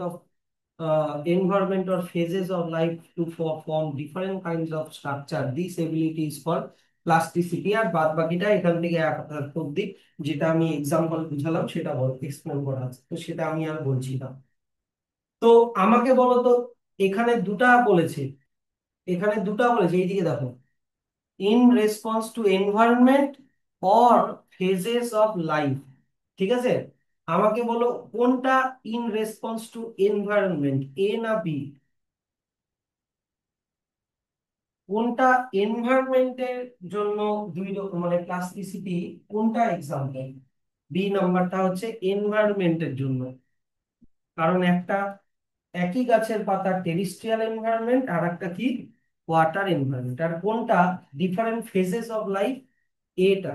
or phases of life to form different kinds of structure. This ability is called plasticity। আর বাদ বাকিটা এখান থেকে অব্দি যেটা আমি এক্সাম্পল বুঝালাম সেটা এক্সপ্লেন করা আছে, তো সেটা আমি আর বলছি না। তো আমাকে বলো তো, এখানে দুটা বলেছে, এখানে দুটা বলেছে, এইদিকে দেখো, in response to environment or phases of life. ঠিক আছে, আমাকে বলো কোনটা ইন রেসপন্স টু এনভায়রনমেন্ট, এ না বি? কোনটা এনভায়রনমেন্টের জন্য দুই রকম, মানে প্লাস্টিসিটি কোনটা এক্সাম্পল? বি নাম্বারটা হচ্ছে এনভায়রনমেন্টের জন্য। কারণ একটা একই গাছের পাতা টেরিস্ট্রিয়াল এনভায়রনমেন্ট, আর একটা কি ওয়াটার এনভায়রনমেন্ট। আর কোনটা ডিফারেন্ট ফেজেস অফ লাইফ? এটা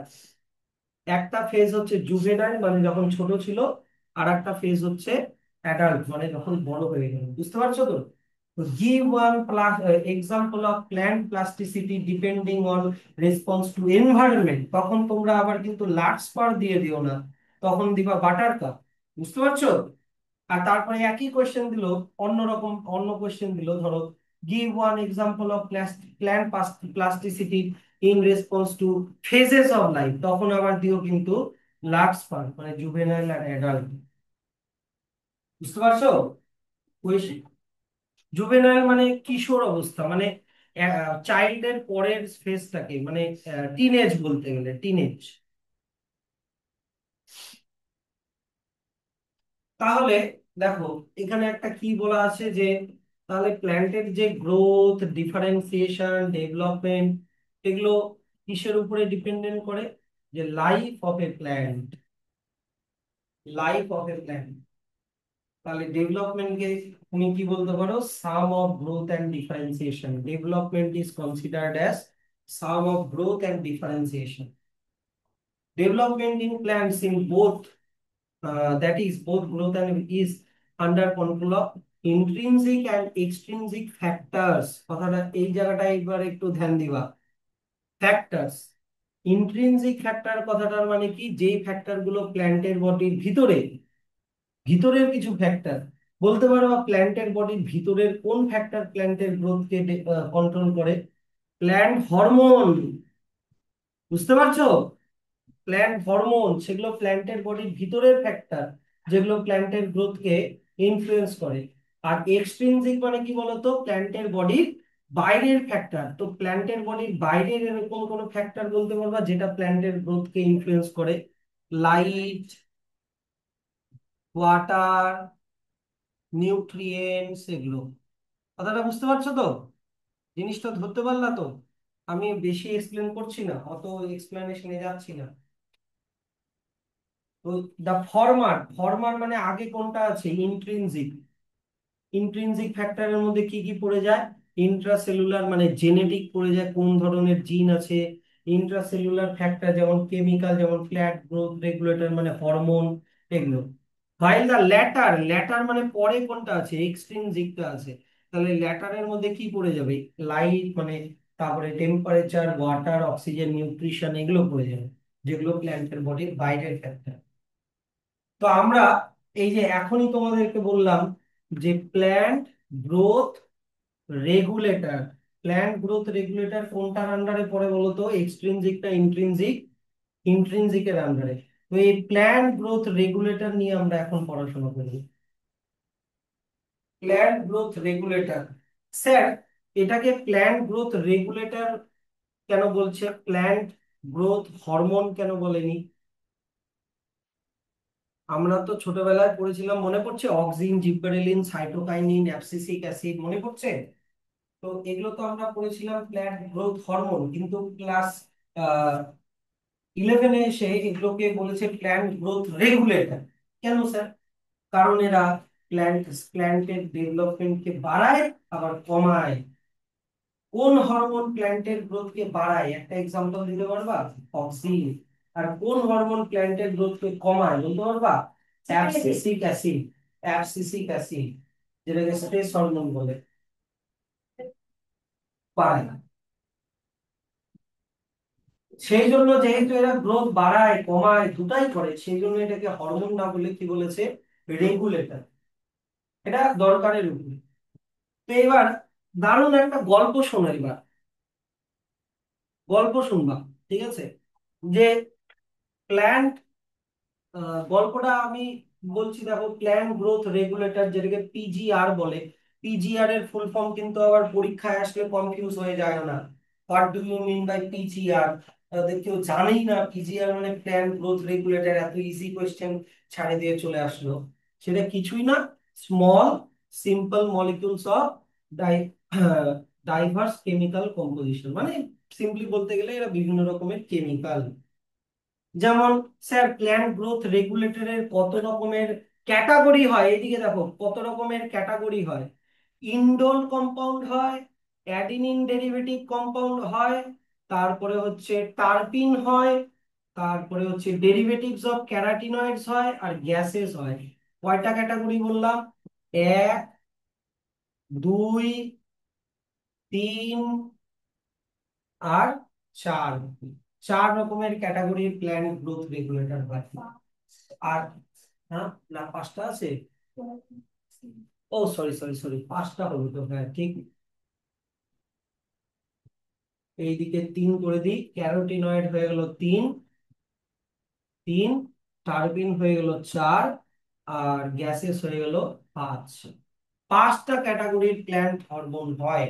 একটা ফেজ হচ্ছে জুভেনাইল মানে যখন ছোট ছিল, আর একটা ফেজ হচ্ছে অ্যাডাল্ট মানে যখন বড় হয়ে গেল। বুঝতে পারছো তো? Give one example of plant plasticity depending on response to environment. তখন তোমরা আবার কিন্তু লার্কস্পার দিয়ে দিও না, তখন দিবা বাটার কাপ। বুঝতে পারছো? আর তারপরে একই কোশ্চেন দিল, অন্যরকম অন্য কোশ্চেন দিল, ধরো give one example of plant plasticity in response to phases of life, তখন আবার দিও কিন্তু লার্কস্পার মানে জুভেনাইল আর অ্যাডাল্ট। বুঝতে পারছো? জুভেনাইল মানে কিশোর অবস্থা, মানে চাইল্ডের পরের ফেজটাকে, মানে টিনেজ বলতে গেলে, টিনেজ। তাহলে দেখো, এখানে একটা কি বলা আছে যে, তাহলে প্ল্যান্টের যে গ্রোথ, ডিফারেন্সিয়েশন, ডেভেলপমেন্ট, এগুলো কিসের উপরে ডিপেন্ডেন্ট করে? যে life of a plant, life of a plant. তাহলে ডেভেলপমেন্টকে তুমি কি বলতে পারো? Sum of growth and differentiation. Development is considered as sum of growth and differentiation. Development in plants in both, that is both growth and is under control of intrinsic and extrinsic factors। কথাটা এই জায়গাটা একবার একটু ধ্যান দিবা। Factors, intrinsic factor কথাটার মানে কি? যেই ফ্যাক্টর গুলো প্ল্যান্টের বডির ভিতরে, ভিতরের কিছু ফ্যাক্টর। বলতে পারো প্ল্যান্টের বডির ভিতরের কোন ফ্যাক্টর প্ল্যান্টের গ্রোথকে কন্ট্রোল করে? Plant hormone. বুঝতে পারছো? প্ল্যান্ট হরমোন, সেগুলো প্ল্যান্টের বডির ভিতরের ফ্যাক্টর, যেগুলো প্ল্যান্টের গ্রোথকে ইনফ্লুয়েন্স করে। আর এক্সট্রিনসিক মানে কি বলতো? প্ল্যান্টের বডির বাইরের ফ্যাক্টর। তো প্ল্যান্টের বডির বাইরের এরকম কোনো ফ্যাক্টর বলতে পারবা যেটা প্ল্যান্টের গ্রোথকে ইনফ্লুয়েন্স করে? লাইট, ওয়াটার, নিউট্রিয়েন্টস, এগুলো। কথাটা বুঝতে পারছো তো? জিনিসটা ধরতে পারলা তো? আমি বেশি এক্সপ্লেন করছি না, অত এক্সপ্লেনেশনে যাচ্ছি না। তো দা ফরমার, ফরমার মানে আগে কোনটা আছে? ইন্ট্রিনজিক। ইন্ট্রিনজিক ফ্যাক্টরের মধ্যে কি কি পড়ে যায়? ইন্ট্রাসেলুলার মানে জেনেটিক পড়ে যায়, কোন ধরনের জিন আছে। ইন্ট্রাসেলুলার ফ্যাক্টর যেমন কেমিক্যাল, যেমন ফ্ল্যাট গ্রোথ রেগুলেটর মানে হরমোন, এগুলো। ভাইল দা ল্যাটার, ল্যাটার মানে পরে কোনটা আছে? এক্সট্রিনজিকটা আছে। তাহলে ল্যাটারের মধ্যে কি পড়ে যাবে? লাইট মানে, তারপরে টেম্পারেচার, ওয়াটার, অক্সিজেন, নিউট্রিশন, এগুলো পড়ে যাবে, যেগুলো প্ল্যান্টের বডির বাইরের ফ্যাক্টর। তো আমরা এই যে এখনই তোমাদেরকে বললাম যে plant growth regulator, plant growth regulator কোনটার আন্ডারে পড়ে বলো তো? এক্সট্রিনজিকটা ইন্ট্রিনজিক? ইন্ট্রিনজিকের আন্ডারে। তো এই প্ল্যান্ট গ্রোথ রেগুলেটর নিয়ে আমরা এখন পড়াশোনা করি। প্ল্যান্ট গ্রোথ রেগুলেটর স্যার, এটাকে প্ল্যান্ট গ্রোথ রেগুলেটর কেন বলছে, প্ল্যান্ট গ্রোথ হরমোন কেন বলেনি? আমরা তো ছোটবেলায় পড়েছিলাম, মনে পড়ছে? অক্সিন, জিবরেলিন, সাইটোকাইনিন, অ্যাবসিসিক অ্যাসিড, মনে পড়ছে? তো এগুলো তো আমরা পড়েছিলাম প্ল্যান্ট গ্রোথ হরমোন, কিন্তু ক্লাস 11-এ এসে এগুলোকে বলেছে প্ল্যান্ট গ্রোথ রেগুলেটর। কেন স্যার? কারণ এরা প্ল্যান্টের ডেভেলপমেন্টকে বাড়ায় আবার কমায়। কোন হরমোন প্ল্যান্টের গ্রোথকে বাড়ায়, একটা এক্সাম্পল দিতে পারবা? অক্সিন। আর কোন হরমোন প্ল্যান্টের গ্রোথকে কমায় বলতে পারবা? Abscisic acid. অ্যাবসিসিক অ্যাসিড, যেটাকে স্ট্রেস হরমোন বলে, বাড়ায়। সেই জন্য যেহেতু এরা গ্রোথ বাড়ায় কমায় দুটাই করে, সেই জন্য এটাকে হরমোন না বলে কি বলেছে? রেগুলেটর। এটা দরকারের উপরে। তো এবার দারুণ একটা গল্প শোনো এবার। গল্প শুনবা, ঠিক আছে? যে প্ল্যান্ট, গল্পটা আমি বলছি, দেখো, প্ল্যান্ট গ্রোথ রেগুলেটর, যেটাকে পিজিআর বলে। পিজিআর এর ফুল ফর্ম কিন্তু আবার পরীক্ষায় আসলে কনফিউজ হয়ে যায় না। What do you mean by PGR? কেউ জানেই না পিজিআর মানে প্ল্যান্ট গ্রোথ রেগুলেটর, এত ইজি কোয়েশ্চেন ছাড়ে দিয়ে চলে আসলো। সেটা কিছুই না, small simple molecules of die diverse chemical composition, মানে সিম্পলি বলতে গেলে এরা বিভিন্ন রকমের কেমিক্যাল। যেমন স্যার, প্ল্যান্ট গ্রোথ রেগুলেটরের কত রকমের ক্যাটাগরি হয়, এদিকে দেখো কত রকমের ক্যাটাগরি হয়। ইন্ডোল কম্পাউন্ড হয়, অ্যাডিনিন ডেরিভেটিভ কম্পাউন্ড হয়, তারপরে হচ্ছে টারপিন হয়, তারপরে হচ্ছে ডেরিভেটিভস অফ ক্যারাটিনয়েডস হয়, আর গ্যাসেস হয়। কয়টা ক্যাটাগরি বললাম? এক, দুই, তিন, আর চার। চার রকমের ক্যাটাগরির প্ল্যান্ট গ্রোথ রেগুলেটর হয়। আর হ্যাঁ, না, পাঁচটা আছে। ও সরি সরি সরি, পাঁচটা হলো তো, হ্যাঁ ঠিক। এইদিকে তিন করে দিই, ক্যারোটিনয়েড হয়ে গেল তিন, তিন, টারবিন হয়ে গেল চার, আর গ্যাসেস হয়ে গেল পাঁচ। পাঁচটা ক্যাটাগরির প্ল্যান্ট হরমোন হয়।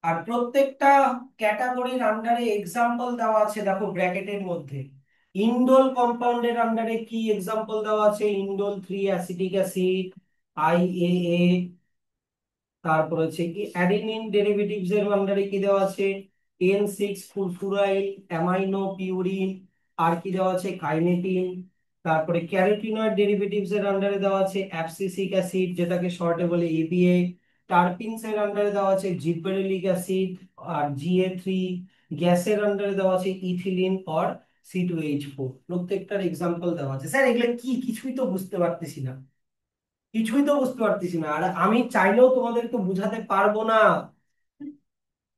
আর প্রত্যেকটা ক্যাটাগরির আন্ডারে এক্সাম্পল দেওয়া আছে, দেখো ব্র্যাকেটের মধ্যে। ইন্ডোল কম্পাউন্ডের আন্ডারে কি এক্সাম্পল দেওয়া আছে? Indole 3 acetic acid, IAA. তারপর হচ্ছে কি অ্যাডিনিন ডেরিভেটিভস এর আন্ডারে কি দেওয়া আছে? N6 ফুরফুরাইল amino purine. আর কি দেওয়া আছে? কাইনেটিন। তারপরে ক্যারোটিনয়েড ডেরিভেটিভস এর আন্ডারে দেওয়া আছে অ্যাবসিসিক অ্যাসিড, যেটাকে শর্টে বলে এবিএ। টারপিনস এর আন্ডারে দেওয়া আছে জিবরেলিক অ্যাসিড আর জিএ3। গ্যাসের আন্ডারে দেওয়া আছে ইথিলিন অর C2H4। প্রত্যেকটার এক্সাম্পল দেওয়া আছে। স্যার, এগুলো কি? কিছুই তো বুঝতে পারতেছি না, কিছুই তো বুঝতে পারতেছি না। আর আমি চাইলেও তোমাদেরকে বুঝাতে পারবো না।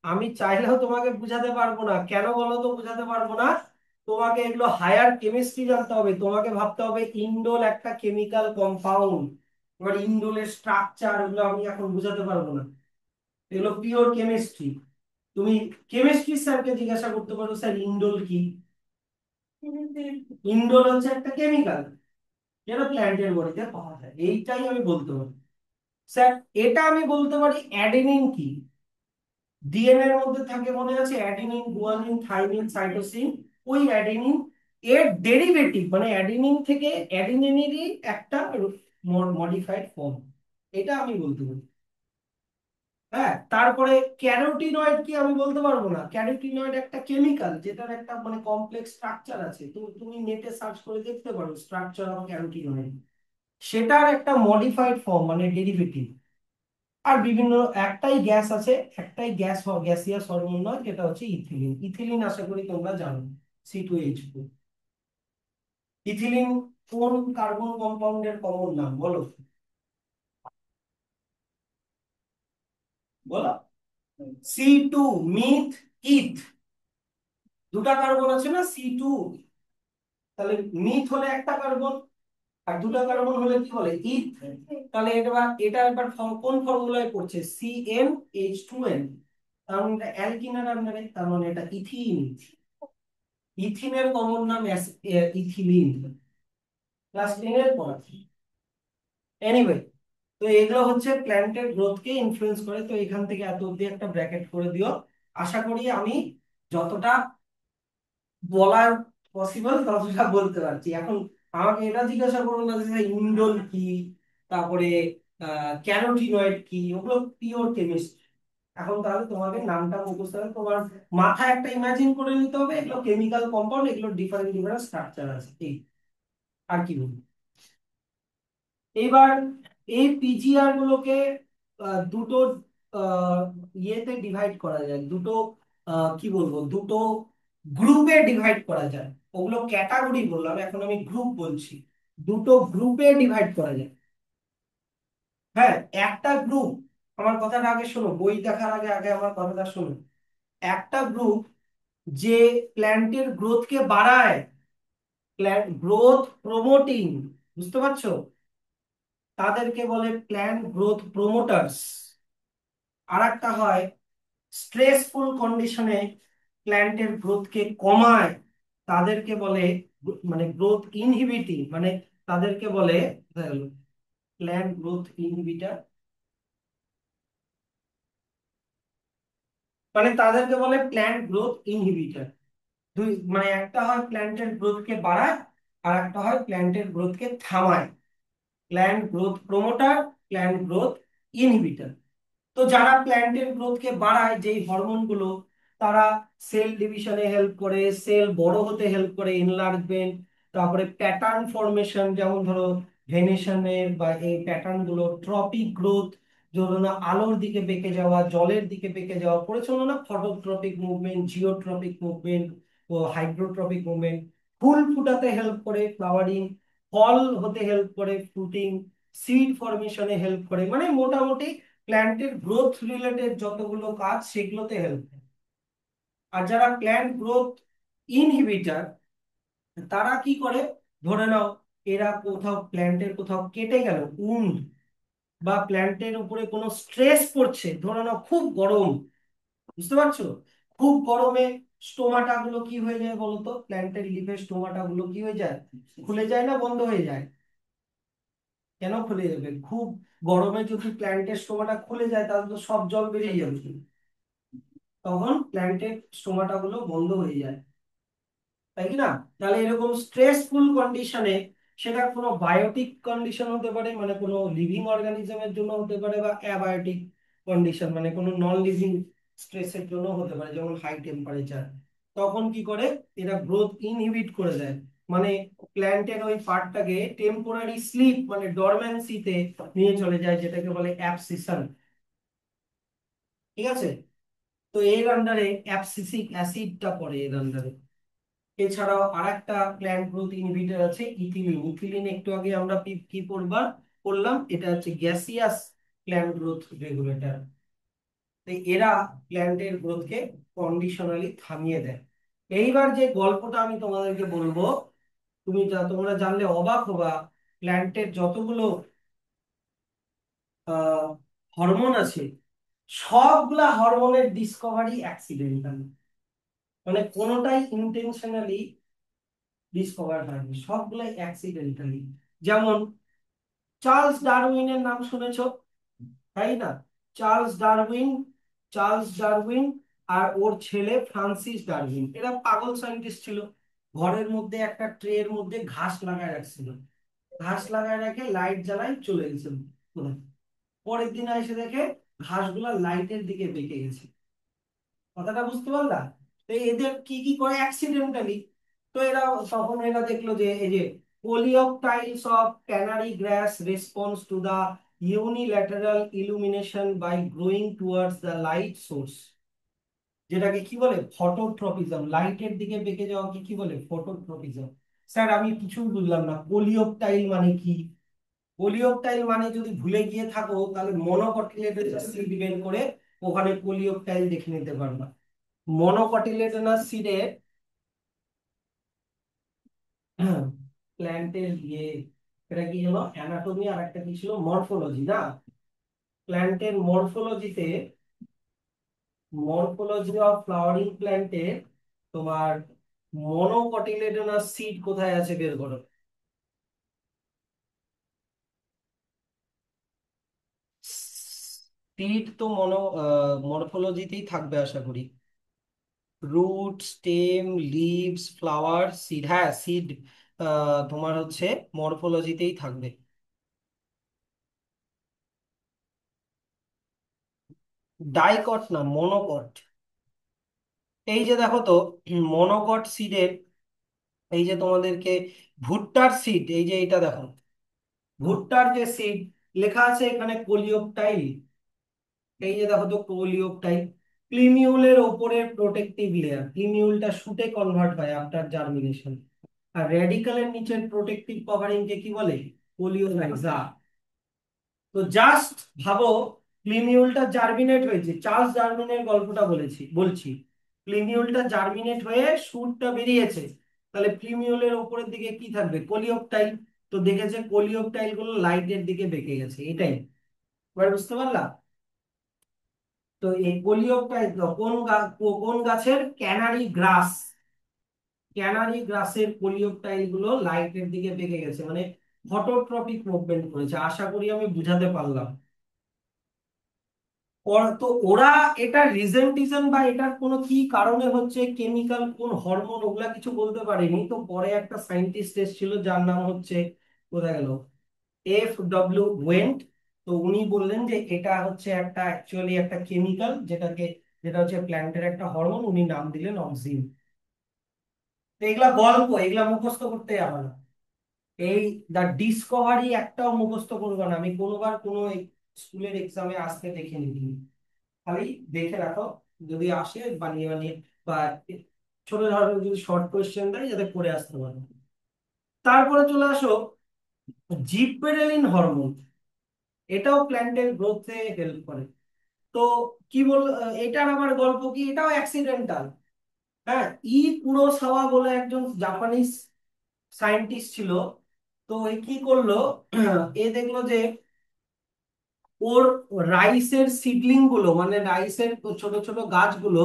আমি চাইলেও তোমাকে বুঝাতে পারবো না। কেন বলো তো বুঝাতে পারবো না? তোমাকে এগুলো হায়ার কেমিস্ট্রি জানতে হবে। তোমাকে ভাবতে হবে ইন্ডোল একটা কেমিক্যাল কম্পাউন্ড। এবার ইন্ডোলের স্ট্রাকচার ওগুলো আমি এখন বুঝাতে পারবো না। এগুলো পিওর কেমিস্ট্রি। তুমি কেমিস্ট্রি স্যারকে জিজ্ঞাসা করতে পারো, স্যার ইন্ডোল কি? ইন্ডোল হচ্ছে একটা কেমিক্যাল, যেটা প্ল্যান্টের বডিতে পাওয়া যায়, এইটাই আমি বলতে পারি। স্যার, এটা আমি বলতে পারি অ্যাডেনিন কি। ডিএনএ এর মধ্যে থাকে, মনে আছে? Adenine, guanine, thymine, cytosine. ওই অ্যাডেনিন এর ডেরিভেটিভ, মানে অ্যাডেনিন থেকে অ্যাডেনিনেরই একটা মডিফাইড ফর্ম, এটা আমি বলতে পারি। হ্যাঁ, তারপরে ক্যারোটিনয়েড কি আমি বলতে পারবো না? ক্যারোটিনয়েড একটা কেমিক্যাল, যেটার একটা মানে কমপ্লেক্স স্ট্রাকচার আছে। তুমি তুমি নেটে সার্চ করে দেখতে পারো স্ট্রাকচার অফ ক্যারোটিনয়েড। সেটার একটা মডিফাইড ফর্ম, মানে ডেরিভেটিভ। আর বিভিন্ন, একটাই গ্যাস আছে, একটাই গ্যাসিয়াস হরমোন নয়, যেটা হচ্ছে ইথিলিন। ইথিলিন আশা করি তোমরা জানো, C2H4। ইথিলিন কোন কার্বন কম্পাউন্ডের কমন নাম বলো? বলো। C2, myth, ইথ। দুটা কার্বন আছে না, C2। তাহলে মিথ হলে একটা কার্বন, আর দুটা কার্বন হলে কি বলে? ইথ। তাহলে এটা একবার কোন ফর্মুলায় পড়ছে? CnH2n। তার মানে এটা অ্যালকিনের আন্ডারে, তার মানে এটা ইথিন। ইথিনের কমন নাম ইথিলিন। ক্লাস 10 এর পড়া। এনিওয়ে, তো এগুলো হচ্ছে প্ল্যান্টের গ্রোথকে ইনফ্লুয়েন্স করে। তো এখান থেকে এত অব্দি একটা ব্র্যাকেট করে দিও। আশা করি আমি যতটা বলার পসিবল ততটা বলতে পারছি। এখন আমাকে এটা জিজ্ঞাসা করো না যে ইন্ডোল কি, তারপরে ক্যারোটিনয়েড কি, ওগুলো পিওর কেমিস্ট্রি। এখন তাহলে তোমাকে নামটা মুখস্থ হবে, তোমার মাথায় একটা ইমাজিন করে নিতে হবে এগুলো কেমিক্যাল কম্পাউন্ড, এগুলো ডিফারেন্ট ডিফারেন্ট স্ট্রাকচার আছে এই, আর কি বলবো। এবার এই পিজিআর গুলোকে দুটো ইয়েতে ডিভাইড করা যায়, দুটো কি বলবো, দুটো গ্রুপে ডিভাইড করা যায়। ওগুলো ক্যাটাগরি বললাম, এখন আমি গ্রুপ বলছি। দুটো গ্রুপে ডিভাইড করা যায়। হ্যাঁ, একটা গ্রুপ, আমার কথাটা আগে শোনো, বই দেখার আগে আগে আমার কথাটা শোনো। একটা গ্রুপ যে প্ল্যান্টের গ্রোথকে বাড়ায়, প্ল্যান্ট গ্রোথ প্রমোটিং, বুঝতে পারছো, তাদেরকে বলে প্ল্যান্ট গ্রোথ প্রমোটার্স। আর একটা হয় স্ট্রেসফুল কন্ডিশনে প্ল্যান্টের গ্রোথকে কমায়, তাদেরকে বলে মানে গ্রোথ ইনহিবিটিং, মানে তাদেরকে বলে প্ল্যান্ট গ্রোথ ইনহিবিটার, মানে তাদেরকে বলে প্ল্যান্ট গ্রোথ ইনহিবিটার। দুই মানে একটা হয় প্ল্যান্টের গ্রোথকে বাড়ায়, আর একটা হয় প্ল্যান্টের গ্রোথকে থামায়, plant growth promoter, plant growth inhibitor. তো যারা প্ল্যান্টের গ্রোথকে বাড়ায় যেই হরমোন গুলো, তারা সেল ডিভিশনে হেল্প করে, সেল বড় হতে হেল্প করে, এনলার্জমেন্ট, তারপরে প্যাটার্ন ফরমেশন, যেমন ধরো ভেনেশনের বা এই প্যাটার্ন গুলো, ট্রপিক গ্রোথ, ধরো না আলোর দিকে বেঁকে যাওয়া, জলের দিকে বেঁকে যাওয়া, পড়েছো না ফটোট্রপিক মুভমেন্ট, জিওট্রপিক মুভমেন্ট ও হাইড্রোট্রপিক মুভমেন্ট। ফুল ফুটাতে হেল্প করে, ফ্লাওয়ারিং, ফল হতে হেল্প করে, ফ্রুটিং, সিড ফরমেশনে হেল্প করে, মানে মোটামুটি প্ল্যান্টের গ্রোথ রিলেটেড যতগুলো কাজ সেগুলোতে হেল্প করে। আর যারা প্ল্যান্ট গ্রোথ ইনহিবিটার, তারা কি করে, ধরে নাও এরা কোথাও প্ল্যান্টের কোথাও কেটে গেল উন্ড, বা প্ল্যান্টের উপরে কোনো স্ট্রেস পড়ছে, ধরে নাও খুব গরম, বুঝতে পারছো, খুব গরমে স্টোমাটা গুলো কি হয়ে যায় বলতো, প্ল্যান্টের লিফের স্টোমাটা গুলো কি হয়ে যায়, খুলে যায় না বন্ধ হয়ে যায়? কেন খুলে যাবে? খুব গরমে যদি প্ল্যান্টের স্টোমাটা খুলে যায় তাহলে তো সব জল বেরিয়ে যাবে, তখন প্ল্যান্টের স্টোমাটা গুলো বন্ধ হয়ে যায়, তাই কি না? তাহলে এরকম স্ট্রেসফুল কন্ডিশনে, সেটা কোনো বায়োটিক কন্ডিশন হতে পারে, মানে কোনো লিভিং অর্গানিজমের জন্য হতে পারে, বা অ্যাবায়োটিক কন্ডিশন মানে কোনো নন লিভিং স্ট্রেসের জন্য হতে পারে, যেমন হাই টেম্পারেচার। তখন কি করে, এরা গ্রোথ ইনহিবিট করে দেয়, মানে প্ল্যান্টের ওই পার্টটাকে টেম্পোরারি স্লিপ মানে ডরম্যান্সিতে নিয়ে চলে যায়, যেটাকে বলে অ্যাবসিশন। ঠিক আছে? তো এর আন্ডারে অ্যাবসিসিক অ্যাসিডটা পড়ে এর আন্ডারে। এছাড়াও আরেকটা প্ল্যান্ট গ্রোথ ইনহিবিটর আছে ইথিলিন। ইথিলিন একটু আগে আমরা কি পড়লাম, এটা হচ্ছে গ্যাসিয়াস প্ল্যান্ট গ্রোথ রেগুলেটর। তো এরা প্ল্যান্টের গ্রোথকে কন্ডিশনালি থামিয়ে দেয়। এইবার যে গল্পটা আমি তোমাদেরকে বলবো, তোমরা জানলে অবাক হবা, প্ল্যান্টের যতগুলো হরমোন আছে, সবগুলা হরমোনের ডিসকভারি অ্যাক্সিডেন্টাল, মানে কোনোটাই ইন্টেনশনালি ডিসকভার হয়নি, সবগুলাই অ্যাক্সিডেন্টালি। যেমন চার্লস ডারউইনের নাম শুনেছো, তাই না? চার্লস ডারউইন, চার্লস ডারউইন আর ওর ছেলে ফ্রান্সিস ডারউইন, এরা পাগল সায়েন্টিস্ট ছিল। ঘরের মধ্যে একটা ট্রের মধ্যে ঘাস লাগায় রাখছিল, ঘাস লাগায় রেখে লাইট জ্বালায় চলে গেছিল কোথায়। পরের দিন এসে দেখে ঘাসগুলা লাইটের দিকে বেঁকে গেছে। কথাটা বুঝতে পারলা? তো এদের কি কি করে অ্যাক্সিডেন্টালি। তো তখন এরা দেখলো যে এই যে coleoptiles of canary grass response to the unilateral illumination by growing towards the light source, যেটাকে কি বলে ফটোট্রপিজম। লাইটের দিকে বেঁকে যাওয়াকে কি বলে ফটোট্রপিজম। স্যার আমি কিছুই বুঝলাম না, কোলিওপটাইল মানে কি? কোলিওপটাইল মানে যদি ভুলে গিয়ে থাকো তাহলে মনোকটিলেডোনাস সিড বের করে ওখানে কোলিওপটাইল দেখে নিতে পারবা। মনোকটিলেডোনাস সিডে প্ল্যান্টের এটা কি হলো অ্যানাটমি, আর একটা কি ছিল মরফোলজি না? প্ল্যান্টের মরফোলজিতে, মরফোলজি অফ ফ্লাওয়ারিং প্ল্যান্টে তোমার মনোকটিলেডোনাস সিড কোথায় আছে বের করো। সিড তো মরফোলজিতেই থাকবে আশা করি। Root, stem, leaves, flower, seed, হ্যাঁ সিড তোমার হচ্ছে মরফোলজিতেই থাকবে। ডাইকট না, মনোকট। এই যে দেখো তো, মনোকট সিডের, এই যে তোমাদেরকে ভুট্টার সিড, এই যে এটা দেখো, ভুট্টার যে সিড লেখা আছে এখানে কোলিওপটাইল, এই যে দেখো তো কোলিওপটাইল, প্লিমিউলের ওপরের প্রোটেক্টিভ লেয়ার, প্লিমিউলটা শুটে কনভার্ট হয় আফটার জার্মিনেশন। আর রেডিক্যালের নিচের প্রোটেক্টিভ কভারিং কে কি বলে? কোলিওরাইজা। তো জাস্ট ভাবো, প্লিমিউলটা জার্মিনেট হয়েছে, চার্লস ডারউইনের গল্পটা বলছি। প্লিমিউলটা জার্মিনেট হয়ে শুটটা বেরিয়েছে, তাহলে প্লিমিউলের উপরের দিকে কি থাকবে? কোলিওপটাইল। তো দেখেছে কোলিওপটাইল গুলো লাইটের দিকে বেঁকে গেছে, এটাই। এবার বুঝতে পারলা? তো এই কোলিওপটাইল কোন গাছের? ক্যানারি গ্রাস। ক্যানারি গ্রাসের কোলিওপটাইল গুলো লাইটের দিকে বেঁকে গেছে, মানে ফটোট্রপিক মুভমেন্ট করেছে। আশা করি আমি বুঝাতে পারলাম। তো ওরা এটা রিজন টিজন বা এটার কোনো কি কারণে হচ্ছে, কেমিক্যাল কোন হরমোন, ওগুলা কিছু বলতে পারেনি। তো পরে একটা সায়েন্টিস্ট এসেছিল যার নাম হচ্ছে, কোথায় গেল, F.W. ওয়েন্ট। তো উনি বললেন যে এটা হচ্ছে একটা অ্যাকচুয়ালি একটা কেমিক্যাল, যেটা হচ্ছে প্ল্যান্টের একটা হরমোন, উনি নাম দিলেন অক্সিন। তো এগুলা গল্প, এগুলা মুখস্থ করতে যাবে না। এই দা ডিসকভারি একটাও মুখস্থ করবে না, আমি কোনোবার কোনো স্কুলের এক্সামে আসতে দেখিনি কিন্তু। খালি দেখে রাখো, যদি আসে বানিয়ে বানিয়ে, বা ছোট ধরনের যদি শর্ট কোয়েশ্চেন দেয় যাতে করে আসতে পারো। তারপরে চলে আসো জিবরেলিন হরমোন, এটাও প্ল্যান্টের গ্রোথে হেল্প করে। তো কি বল, এটার আবার গল্প কি, এটাও অ্যাক্সিডেন্টাল। হ্যাঁ, কুরোসাওয়া বলে একজন জাপানিজ সায়েন্টিস্ট ছিল। তো এ কি করলো, এ দেখলো যে ওর রাইসের সিডলিং গুলো, মানে রাইসের ছোট ছোট গাছগুলো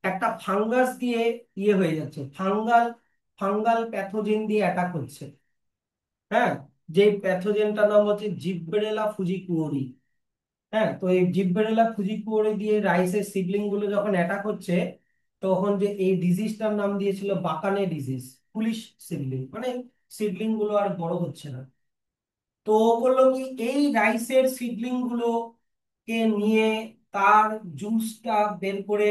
একটা ফাঙ্গাস দিয়ে ইয়ে হয়ে যাচ্ছে, ফাঙ্গাল প্যাথোজেন দিয়ে অ্যাটাক হচ্ছে। হ্যাঁ, যে প্যাথোজেনটার নাম হচ্ছে জিব্বেরেলা ফুজিকুয়োরি। হ্যাঁ, তো এই জিব্বেরেলা ফুজিকুয়োরি দিয়ে রাইসের সিডলিং গুলো যখন অ্যাটাক হচ্ছে, তখন যে এই ডিজিজটার নাম দিয়েছিল বাকানে ডিজিজ, ফুলিশ সিডলিং, মানে সিডলিং গুলো আর বড় হচ্ছে না। তো ও করলো কি, এই রাইসের সিডলিং গুলোকে নিয়ে তার জুসটা বের করে,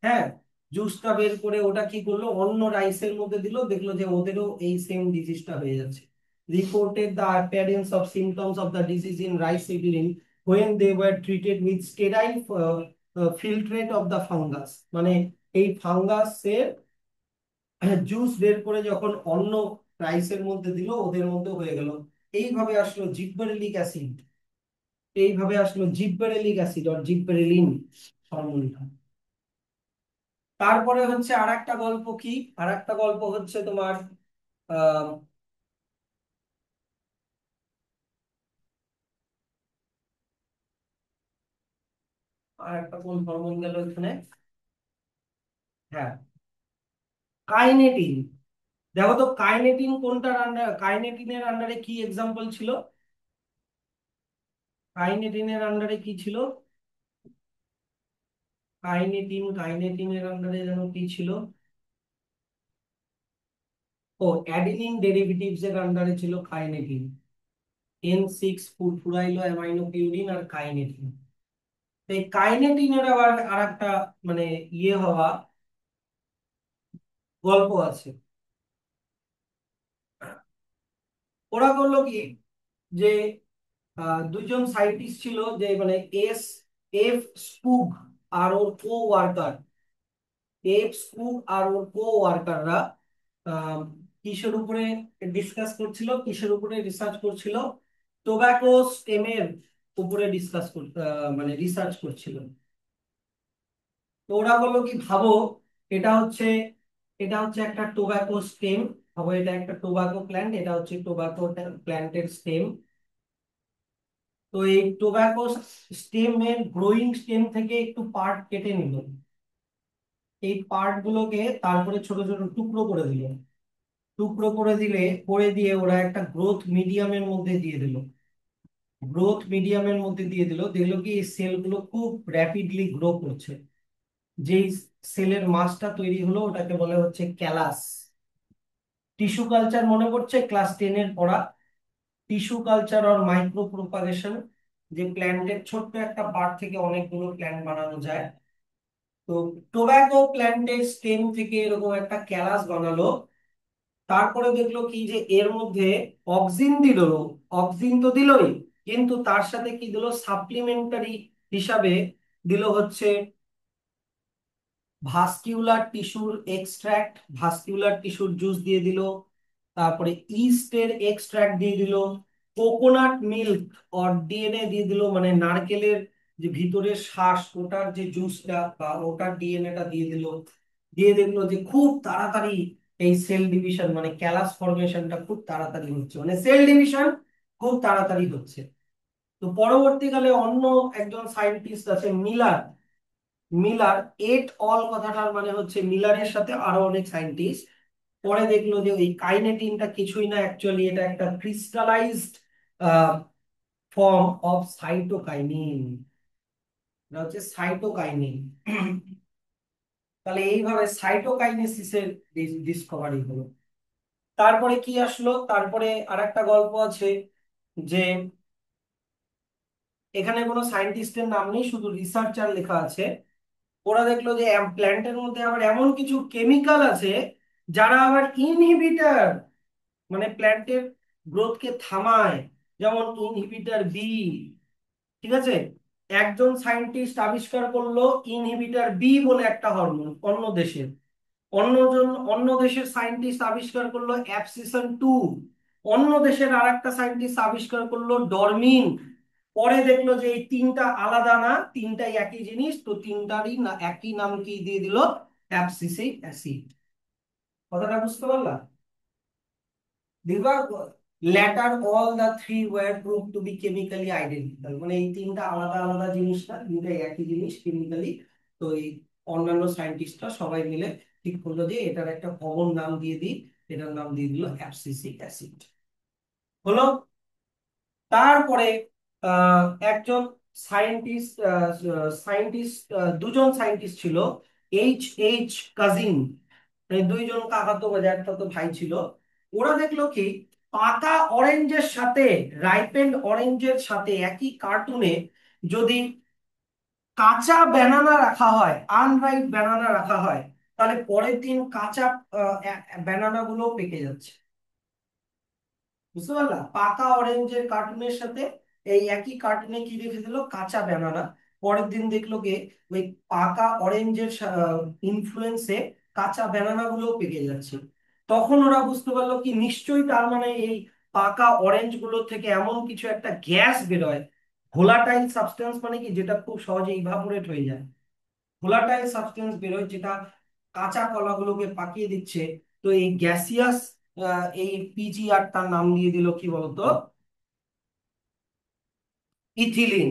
হ্যাঁ, জুসটা বের করে ওটা কি করলো, অন্য রাইসের মধ্যে দিল, দেখলো যে ওদেরও এই সেম ডিজিজটা হয়ে যাচ্ছে। Reported the appearance of symptoms of the disease in rice seedling when they were treated with sterile filtrate of the fungus, মানে এই ফাঙ্গাসের জুস বের করে যখন অন্য রাইসের মধ্যে দিল, ওদের মধ্যে হয়ে গেল। এইভাবে আসলো জিব্বেরেলিক অ্যাসিড, এইভাবে আসলো জিব্বেরেলিক অ্যাসিড আর জিব্বেরেলিন হরমোনটা। তারপরে হচ্ছে আর একটা গল্প কি, আর একটা গল্প হচ্ছে তোমার আহ আর একটা কোন হরমোন গেল এখানে, হ্যাঁ, কাইনেটিন। দেখো তো কাইনেটিন কোনটার আন্ডার, কাইনেটিনের আন্ডারে কি এক্সাম্পল ছিল? কাইনেটিনের আন্ডারে কি ছিল? কাইনেটিনের আন্ডারে যেন কি ছিল? ও, অ্যাডিনিন ডেরিভেটিভস এর আন্ডারে ছিল কাইনেটিন। N6 ফুলফুরাইলো অ্যামাইনো পিউরিন আর কাইনেটিন। এই কাইনেটিনের আবার আর একটা মানে ইয়ে হওয়া গল্প আছে। ওরা করলো কি, যে দুজন সায়েন্টিস্ট ছিল, যে মানে এফ স্পুগ আর ওর কো ওয়ার্কার, এফ স্পুগ আর ওর কো ওয়ার্কাররা কিসের উপরে ডিসকাস করছিল, কিসের উপরে রিসার্চ করছিল? টোব্যাকো স্টেমের উপরে মানে রিসার্চ করছিল। তো ওরা বললো কি, ভাবো এটা হচ্ছে এটা হচ্ছে একটা টোব্যাকো স্টেম, ভাবো এটা একটা টোব্যাকো প্ল্যান্ট, এটা হচ্ছে টোব্যাকো প্ল্যান্টের স্টেম। তো এই টোব্যাকো স্টেমের গ্রোয়িং স্টেম থেকে একটু পার্ট কেটে নিল, এই পার্ট গুলোকে তারপরে ছোট ছোট টুকরো করে দিল, টুকরো করে দিয়ে ওরা একটা গ্রোথ মিডিয়ামের মধ্যে দিয়ে দিল। গ্রোথ মিডিয়ামের মধ্যে দিয়ে দিল, দেখলো কি এই সেলগুলো খুব র্যাপিডলি গ্রো করছে। যেই সেলের মাসটা তৈরি হলো ওটাকে বলে হচ্ছে ক্যালাস। টিস্যু কালচার মনে পড়ছে ক্লাস 10 এর পড়া? টিস্যু কালচার আর মাইক্রো প্রোপাগেশন, যে প্ল্যান্টের ছোট্ট একটা পার্ট থেকে অনেকগুলো প্ল্যান্ট বানানো যায়। তো টোব্যাকো প্ল্যান্টের স্টেম থেকে এরকম একটা ক্যালাস বানালো। তারপরে দেখলো কি যে এর মধ্যে অক্সিন দিল। অক্সিন তো দিলই, কিন্তু তার সাথে কি দিল সাপ্লিমেন্টারি হিসাবে? দিল হচ্ছে ভাস্কিউলার টিস্যুর এক্সট্রাক্ট, ভাস্কিউলার টিস্যুর জুস দিয়ে দিল। তারপরে ইস্টের এক্সট্রাক্ট দিয়ে দিল। কোকোনাট মিল্ক অর ডিএনএ দিয়ে দিল, মানে নারকেলের যে ভিতরের শ্বাস ওটার যে জুসটা বা ওটার ডিএনএটা দিয়ে দিল। দিয়ে দেখলো যে খুব তাড়াতাড়ি এই সেল ডিভিশন মানে ক্যালাস ফরমেশনটা খুব তাড়াতাড়ি হচ্ছে, মানে সেল ডিভিশন খুব তাড়াতাড়ি হচ্ছে। তো পরবর্তীকালে অন্য একজন সায়েন্টিস্ট আছে মিলার। মিলার এট অল কথাটার মানে হচ্ছে মিলারের সাথে আরো অনেক সায়েন্টিস্ট পরে দেখলো যে ওই কাইনেটিনটা কিছুই না, অ্যাকচুয়ালি এটা একটা ক্রিস্টালাইজড ফর্ম অফ সাইটোকাইনিন। এটা হচ্ছে সাইটোকাইনিন। তাহলে এইভাবে সাইটোকাইনেসিসের ডিসকভারি হলো। তারপরে কি আসলো? তারপরে আরেকটা গল্প আছে যে এখানে কোনো সায়েন্টিস্টের নাম নেই, শুধু রিসার্চার লেখা আছে। ওরা দেখলো যে প্ল্যান্টের মধ্যে আবার এমন কিছু কেমিক্যাল আছে যারা আবার ইনহিবিটর, মানে প্ল্যান্টের গ্রোথকে থামায়। যেমন ইনহিবিটর বি, ঠিক আছে? একজন সায়েন্টিস্ট আবিষ্কার করলো ইনহিবিটর বি বলে একটা হরমোন অন্য দেশের। অন্য দেশের সায়েন্টিস্ট আবিষ্কার করলো অ্যাবসিসন টু। অন্য দেশের আর একটা সায়েন্টিস্ট আবিষ্কার করলো ডরমিন। পরে দেখলো যে এই তিনটা আলাদা না, তিনটাই একই জিনিস, তো তিনটারই না একই নাম কি দিয়ে দিল? Abscisic acid. কথাটা বুঝতে পারলা? দেখবা later all the three were prove to be chemically identical, মানে এই তিনটা আলাদা আলাদা জিনিস না, তিনটাই একই জিনিস কেমিক্যালি। তো এই অন্যান্য সায়েন্টিস্টরা সবাই মিলে ঠিক করলো যে এটার একটা কমন নাম দিয়ে দিই, এটার নাম দিয়ে দিল অ্যাবসিসিক অ্যাসিড। হলো। তারপরে একজন সায়েন্টিস্ট সায়েন্টিস্ট দুজন সায়েন্টিস্ট ছিল, এইচ এইচ কাজিন, মানে দুইজন কাকাতো জ্যাঠাতো ভাই ছিল। ওরা দেখলো কি পাকা অরেঞ্জের সাথে রাইপেন্ড অরেঞ্জের সাথে একই কার্টুনে যদি কাঁচা ব্যানানা রাখা হয়, আনরাইপ ব্যানানা রাখা হয়, তাহলে পরের দিন কাঁচা ব্যানানা গুলো পেকে যাচ্ছে। বুঝতে পারলা? পাকা অরেঞ্জের কার্টুনের সাথে এই একই কার্টুনে কি রেখে দিল? কাঁচা ব্যানানা। পরের দিন দেখলো গে ওই পাকা অরেঞ্জের ইনফ্লুয়েন্সে কাঁচা ব্যানানা গুলো পেকে যাচ্ছে। তখন ওরা বুঝতে পারলো কি নিশ্চয়ই তার মানে এই পাকা অরেঞ্জ গুলো থেকে এমন কিছু একটা গ্যাস বেরোয়। ভোলাটাইল সাবস্টেন্স মানে কি, যেটা খুব সহজে ইভাপোরেট হয়ে যায়। ভোলাটাইল সাবস্টেন্স বেরোয় যেটা কাঁচা কলাগুলোকে পাকিয়ে দিচ্ছে। তো এই গ্যাসিয়াস এই পিজিআর তার নাম দিয়ে দিল কি বলতো? ইথিলিন।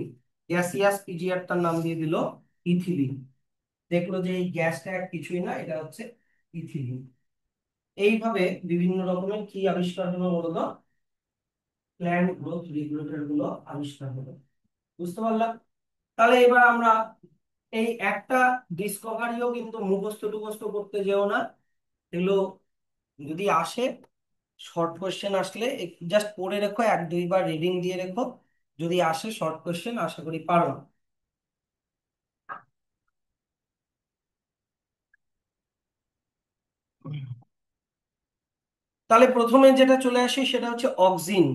গ্যাসিয়াস পিজিআর তার নাম দিয়ে দিল ইথিলিন। দেখলো যে এই গ্যাসটা আর কিছুই না, এটা হচ্ছে ইথিলিন। এইভাবে বিভিন্ন রকমের কি আবিষ্কার হলো বলতো? প্ল্যান্ট গ্রোথ রেগুলেটর গুলো আবিষ্কার হলো। বুঝতে পারলাম? তাহলে এবার আমরা এই একটা ডিসকভারিও কিন্তু মুখস্থ টুখস্থ করতে যেও না। এগুলো যদি আসে, শর্ট কোশ্চেন আসলে জাস্ট পড়ে রেখো, এক দুইবার রিডিং দিয়ে রেখো। যদি আসে শর্ট কোশ্চেন আশা করি পারো। তাহলে প্রথমে যেটা চলে আসে সেটা হচ্ছে অক্সিন।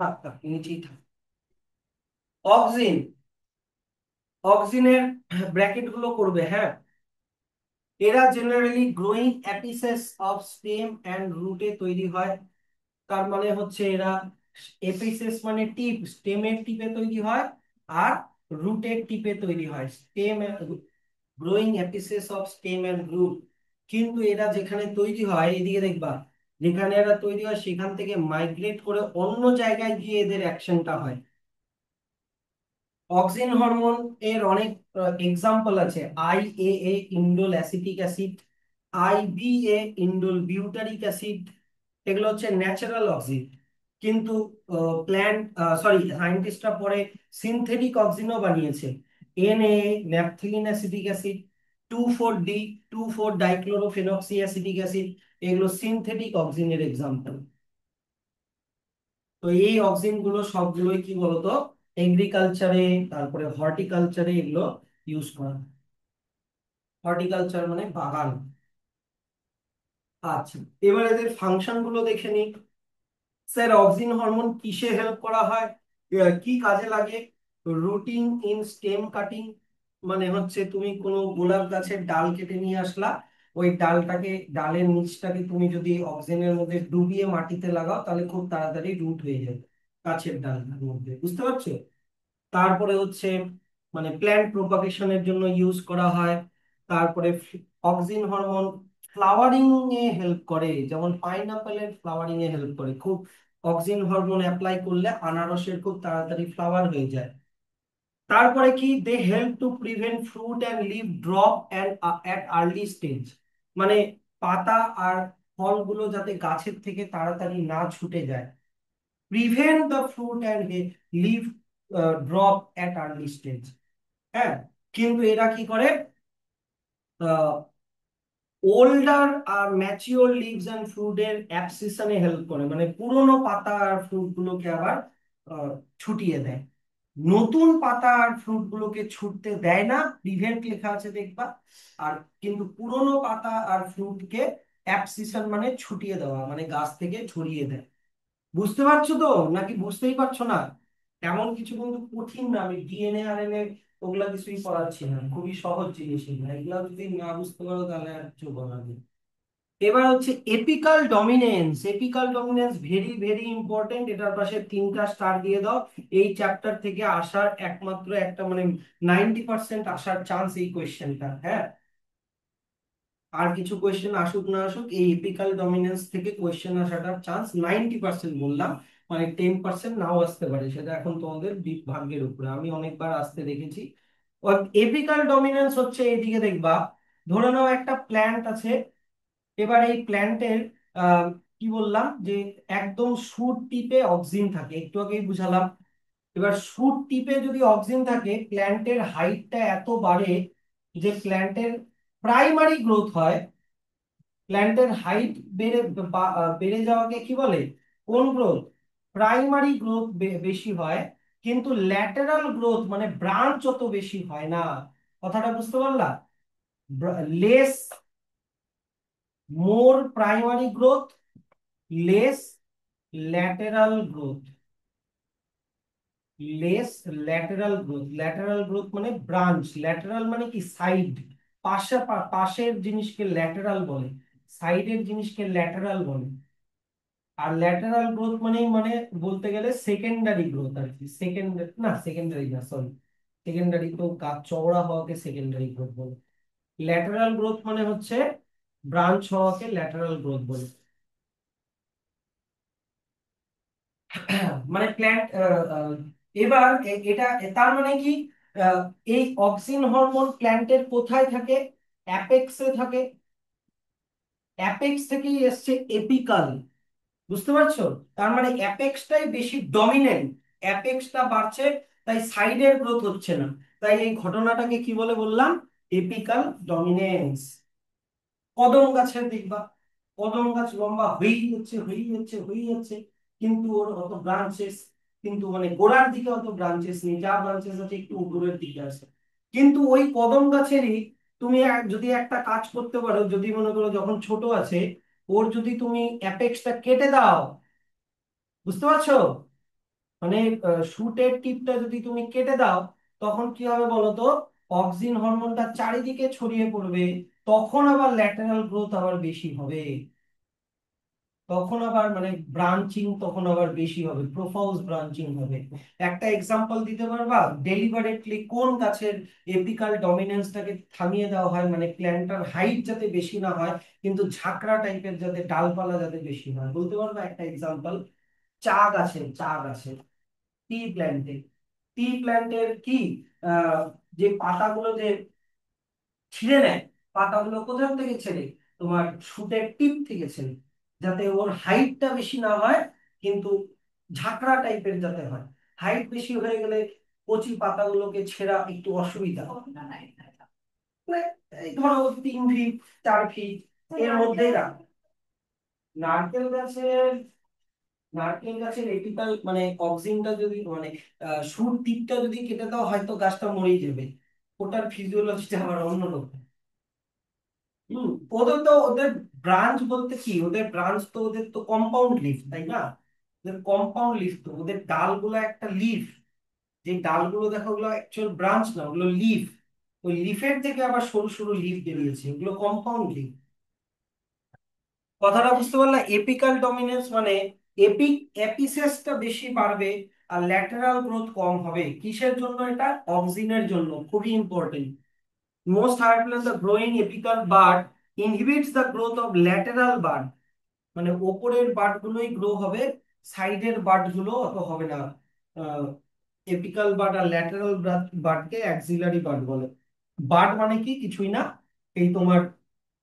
থাক থাক, নিচেই থাক। অক্সিন, অক্সিনের ব্র্যাকেট গুলো করবে, হ্যাঁ। এরা generally growing apices of stem and রুটে তৈরি হয়। তার মানে হচ্ছে এরা এপিসেস মানে টিপ, স্টেমের টিপে তৈরি হয়, আর রুটের টিপে তৈরি হয়। Stem, growing apices of stem and root. কিন্তু এরা যেখানে তৈরি হয় এদিকে দেখবা, যেখানে এরা তৈরি হয় সেখান থেকে মাইগ্রেট করে অন্য জায়গায় গিয়ে এদের অ্যাকশনটা হয়। অক্সিন হরমোন এর অনেক এক্সাম্পল আছে। IAA indole acetic acid, IBA indole butyric acid. এগুলো হচ্ছে ন্যাচারাল অক্সিন। কিন্তু প্ল্যান্ট, সরি, সায়েন্টিস্টরা পরে সিনথেটিক অক্সিনও বানিয়েছে। NA, naphthalene acetic acid, 2,4-D, two four dichlorophenoxy acetic acid, এগুলো সিনথেটিক অক্সিনের এক্সাম্পল। তো এই অক্সিন গুলো সবগুলোই কি বলতো, এগ্রিকালচারে, তারপরে হর্টিকালচারে এগুলো ইউজ করা হয়। হর্টিকালচার মানে বাগান। আচ্ছা, এবার এদের ফাংশন গুলো দেখে নিই। স্যার, অক্সিন হরমোন কিসে হেল্প করা হয়, কি কাজে লাগে? রুটিং ইন স্টেম কাটিং, মানে হচ্ছে তুমি কোনো গোলাপ গাছের ডাল কেটে নিয়ে আসলা, ওই ডালটাকে, ডালের নিচটাকে তুমি যদি অক্সিজেনের মধ্যে ডুবিয়ে মাটিতে লাগাও, তাহলে খুব তাড়াতাড়ি রুট হয়ে যাবে গাছের ডালটার মধ্যে, বুঝতে পারছো? তারপরে হচ্ছে মানে প্ল্যান্ট প্রপাগেশনের জন্য ইউজ করা হয়। তারপরে অক্সিন হরমোন ফ্লাওয়ারিং এ হেল্প করে, যেমন পাইনাপেলের ফ্লাওয়ারিং এ হেল্প করে খুব। অক্সিন হরমোন অ্যাপ্লাই করলে আনারসের খুব তাড়াতাড়ি ফ্লাওয়ার হয়ে যায়। তারপরে কি, they help to prevent fruit and leaf drop and at early stage, মানে পাতা আর ফলগুলো যাতে গাছের থেকে তাড়াতাড়ি না ছুটে যায়। Prevent the fruit and leaf drop at early stage. হ্যাঁ, কিন্তু এরা কি করে, ওল্ডার আর ম্যাচিওর লিভস এন্ড ফ্রুট এর অ্যাবসিশনে হেল্প করে, মানে পুরোনো পাতা আর ফ্রুট গুলোকে আবার আহ, ছুটিয়ে দেয়। নতুন পাতা আর ফ্রুট গুলোকে ছুটতে দেয় না, প্রিভেন্ট লেখা আছে দেখবা। আর কিন্তু পুরোনো পাতা আর ফ্রুটকে অ্যাবসিশন মানে ছুটিয়ে দেওয়া, মানে গাছ থেকে ছড়িয়ে দেয়। বুঝতে পারছো তো, নাকি বুঝতেই পারছো না? এমন কিছু কিন্তু কঠিন না, আমি ডিএনএ আরএনএ ওগুলা কিছুই পড়াচ্ছি না, খুবই সহজ জিনিস এগুলা, এগুলা যদি না বুঝতে পারো তাহলে আর কিছু বলার নেই। এবার হচ্ছে apical dominance. Apical dominance very very important, এটার পাশে 3টা স্টার দিয়ে দাও। এই চ্যাপ্টার থেকে আসার একমাত্র একটা মানে 90% আসার চান্স এই কোয়েশ্চেনটা, হ্যাঁ। আর কিছু কোয়েশ্চেন আসুক না আসুক, এই এপিকাল ডমিনেন্স থেকে কোয়েশ্চেন আসাটার চান্স 90% বললাম, মানে 10% নাও আসতে পারে, সেটা এখন তোমাদের ভাগ্যের উপরে, আমি অনেকবার আসতে দেখেছি। এপিকাল ডমিনেন্স হচ্ছে, এইদিকে দেখবা, ধরে নাও একটা প্ল্যান্ট আছে। এবার এই প্ল্যান্টের আহ কি বললাম যে একদম শুট টিপে অক্সিন থাকে, একটু আগেই বুঝালাম। এবার শুট টিপে যদি অক্সিন থাকে, প্ল্যান্টের হাইটটা এত বাড়ে যে প্ল্যান্টের প্রাইমারি গ্রোথ হয়। প্ল্যান্টের হাইট বেড়ে যাওয়াকে কি বলে, কোন গ্রোথ? প্রাইমারি গ্রোথ বেশি হয়, কিন্তু ল্যাটেরাল গ্রোথ মানে ব্রাঞ্চ অত বেশি হয় না। কথাটা বুঝতে পারলা? Less, more primary growth, less lateral growth. Less lateral growth, lateral growth মানে ব্রাঞ্চ, ল্যাটেরাল মানে কি সাইড, পাশের জিনিসকে ল্যাটেরাল বলে, সাইডের জিনিসকে ল্যাটেরাল বলে। আর ল্যাটেরাল গ্রোথ মানে বলতে গেলে সেকেন্ডারি গ্রোথ আর কি, সেকেন্ডারি না, সেকেন্ডারি না, সরি, সেকেন্ডারি তো গাছ চওড়া হওয়াকে সেকেন্ডারি গ্রোথ বলে। ল্যাটেরাল গ্রোথ মানে হচ্ছে ব্রাঞ্চ হওয়াকে ল্যাটেরাল গ্রোথ বলে। মানে প্ল্যান্ট, এবার এটা তার মানে কি, আহ, এই অক্সিন হরমোন প্ল্যান্টের কোথায় থাকে? অ্যাপেক্সে থাকে। অ্যাপেক্স থেকেই এসছে এপিকাল, বুঝতে পারছো? তার মানে অ্যাপেক্সটাই বেশি ডমিনেন্ট, অ্যাপেক্সটা বাড়ছে, তাই সাইডের গ্রোথ হচ্ছে না। তাই এই ঘটনাটাকে কি বলে বললাম, এপিকাল ডমিনেন্স। কদম গাছের দেখবা, কদম গাছ লম্বা হয়েই হচ্ছে, হয়েই হচ্ছে, হয়েই হচ্ছে, কিন্তু ওর অত ব্রাঞ্চেস, কিন্তু মানে গোড়ার দিকে অত ব্রাঞ্চেস নেই, যা ব্রাঞ্চেস আছে একটু উপরের দিকে আছে। কিন্তু ওই কদম গাছেরই তুমি যদি একটা কাজ করতে পারো, যদি মনে করো যখন ছোট আছে, ওর যদি তুমি অ্যাপেক্সটা কেটে দাও, বুঝতে পারছো? মানে শুটের টিপটা যদি তুমি কেটে দাও, তখন কি হবে বলো তো, অক্সিন হরমোনটা চারিদিকে ছড়িয়ে পড়বে, তখন আবার ল্যাটেরাল গ্রোথ আবার বেশি হবে, তখন আবার মানে ব্রাঞ্চিং তখন আবার বেশি হবে, প্রোফাউজ ব্রাঞ্চিং হবে। একটা এক্সাম্পল দিতে পারবা ডেলিবারেটলি কোন গাছের এপিকাল ডমিনেন্সটাকে থামিয়ে দেওয়া হয়, মানে প্ল্যান্টার হাইট যাতে বেশি না হয়, কিন্তু ঝাঁকড়া টাইপের যাতে ডালপালা যাতে বেশি হয়, বলতে পারবা একটা এক্সাম্পল? চা গাছের, চা গাছের, টি প্ল্যান্টের, টি প্ল্যান্টের কি, আহ যে পাতাগুলো যে ছিঁড়ে নেয়, পাতাগুলো কোথা থেকে ছেড়ে, তোমার শুটের টিপ থেকে ছেড়ে, যাতে ওর হাইটটা বেশি না হয়, কিন্তু ঝাঁকড়া টাইপের যাতে হয়। হাইট বেশি হয়ে গেলে কচি পাতাগুলোকে ছেঁড়া একটু অসুবিধা, মানে এই ধরো 3 ফিট 4 ফিট এর মধ্যেই রাখ। নারকেল গাছের নারকেল গাছের এপিকাল মানে অক্সিনটা যদি মানে শুট টিপটা যদি কেটে দাও হয়তো গাছটা মরেই যাবে। ওটার ফিজিওলজিটা আবার অন্যরকম। হম। ওদের ব্রাঞ্চ বলতে কি, ওদের তো কম্পাউন্ড লিফ তাই না? ওদের কম্পাউন্ড লিফ, তো ওদের ডালগুলো একটা লিফ। যে ডালগুলো দেখো ওগুলো অ্যাকচুয়াল ব্রাঞ্চ না, ওগুলো লিফ। ওই লিফের থেকে আবার সরু সরু লিফ বেরিয়েছে, ওগুলো কম্পাউন্ড লিফ। কথাটা বুঝতে পারলা? এপিক্যাল ডমিনেন্স মানে এপিসেসটা বেশি বাড়বে আর ল্যাটেরাল গ্রোথ কম হবে। কিসের জন্য এটা? অক্সিনের জন্য, খুবই important. Most higher plant the growing apical bud inhibits the growth of lateral bud. মানে ওপরের বাড গুলোই গ্রো হবে, সাইডের বাড গুলো অত হবে না। এপিক্যাল বাড আর ল্যাটেরাল বাডকে অ্যাক্সিলারি বাড বলে। বাড মানে কি, কিছুই না, এই তোমার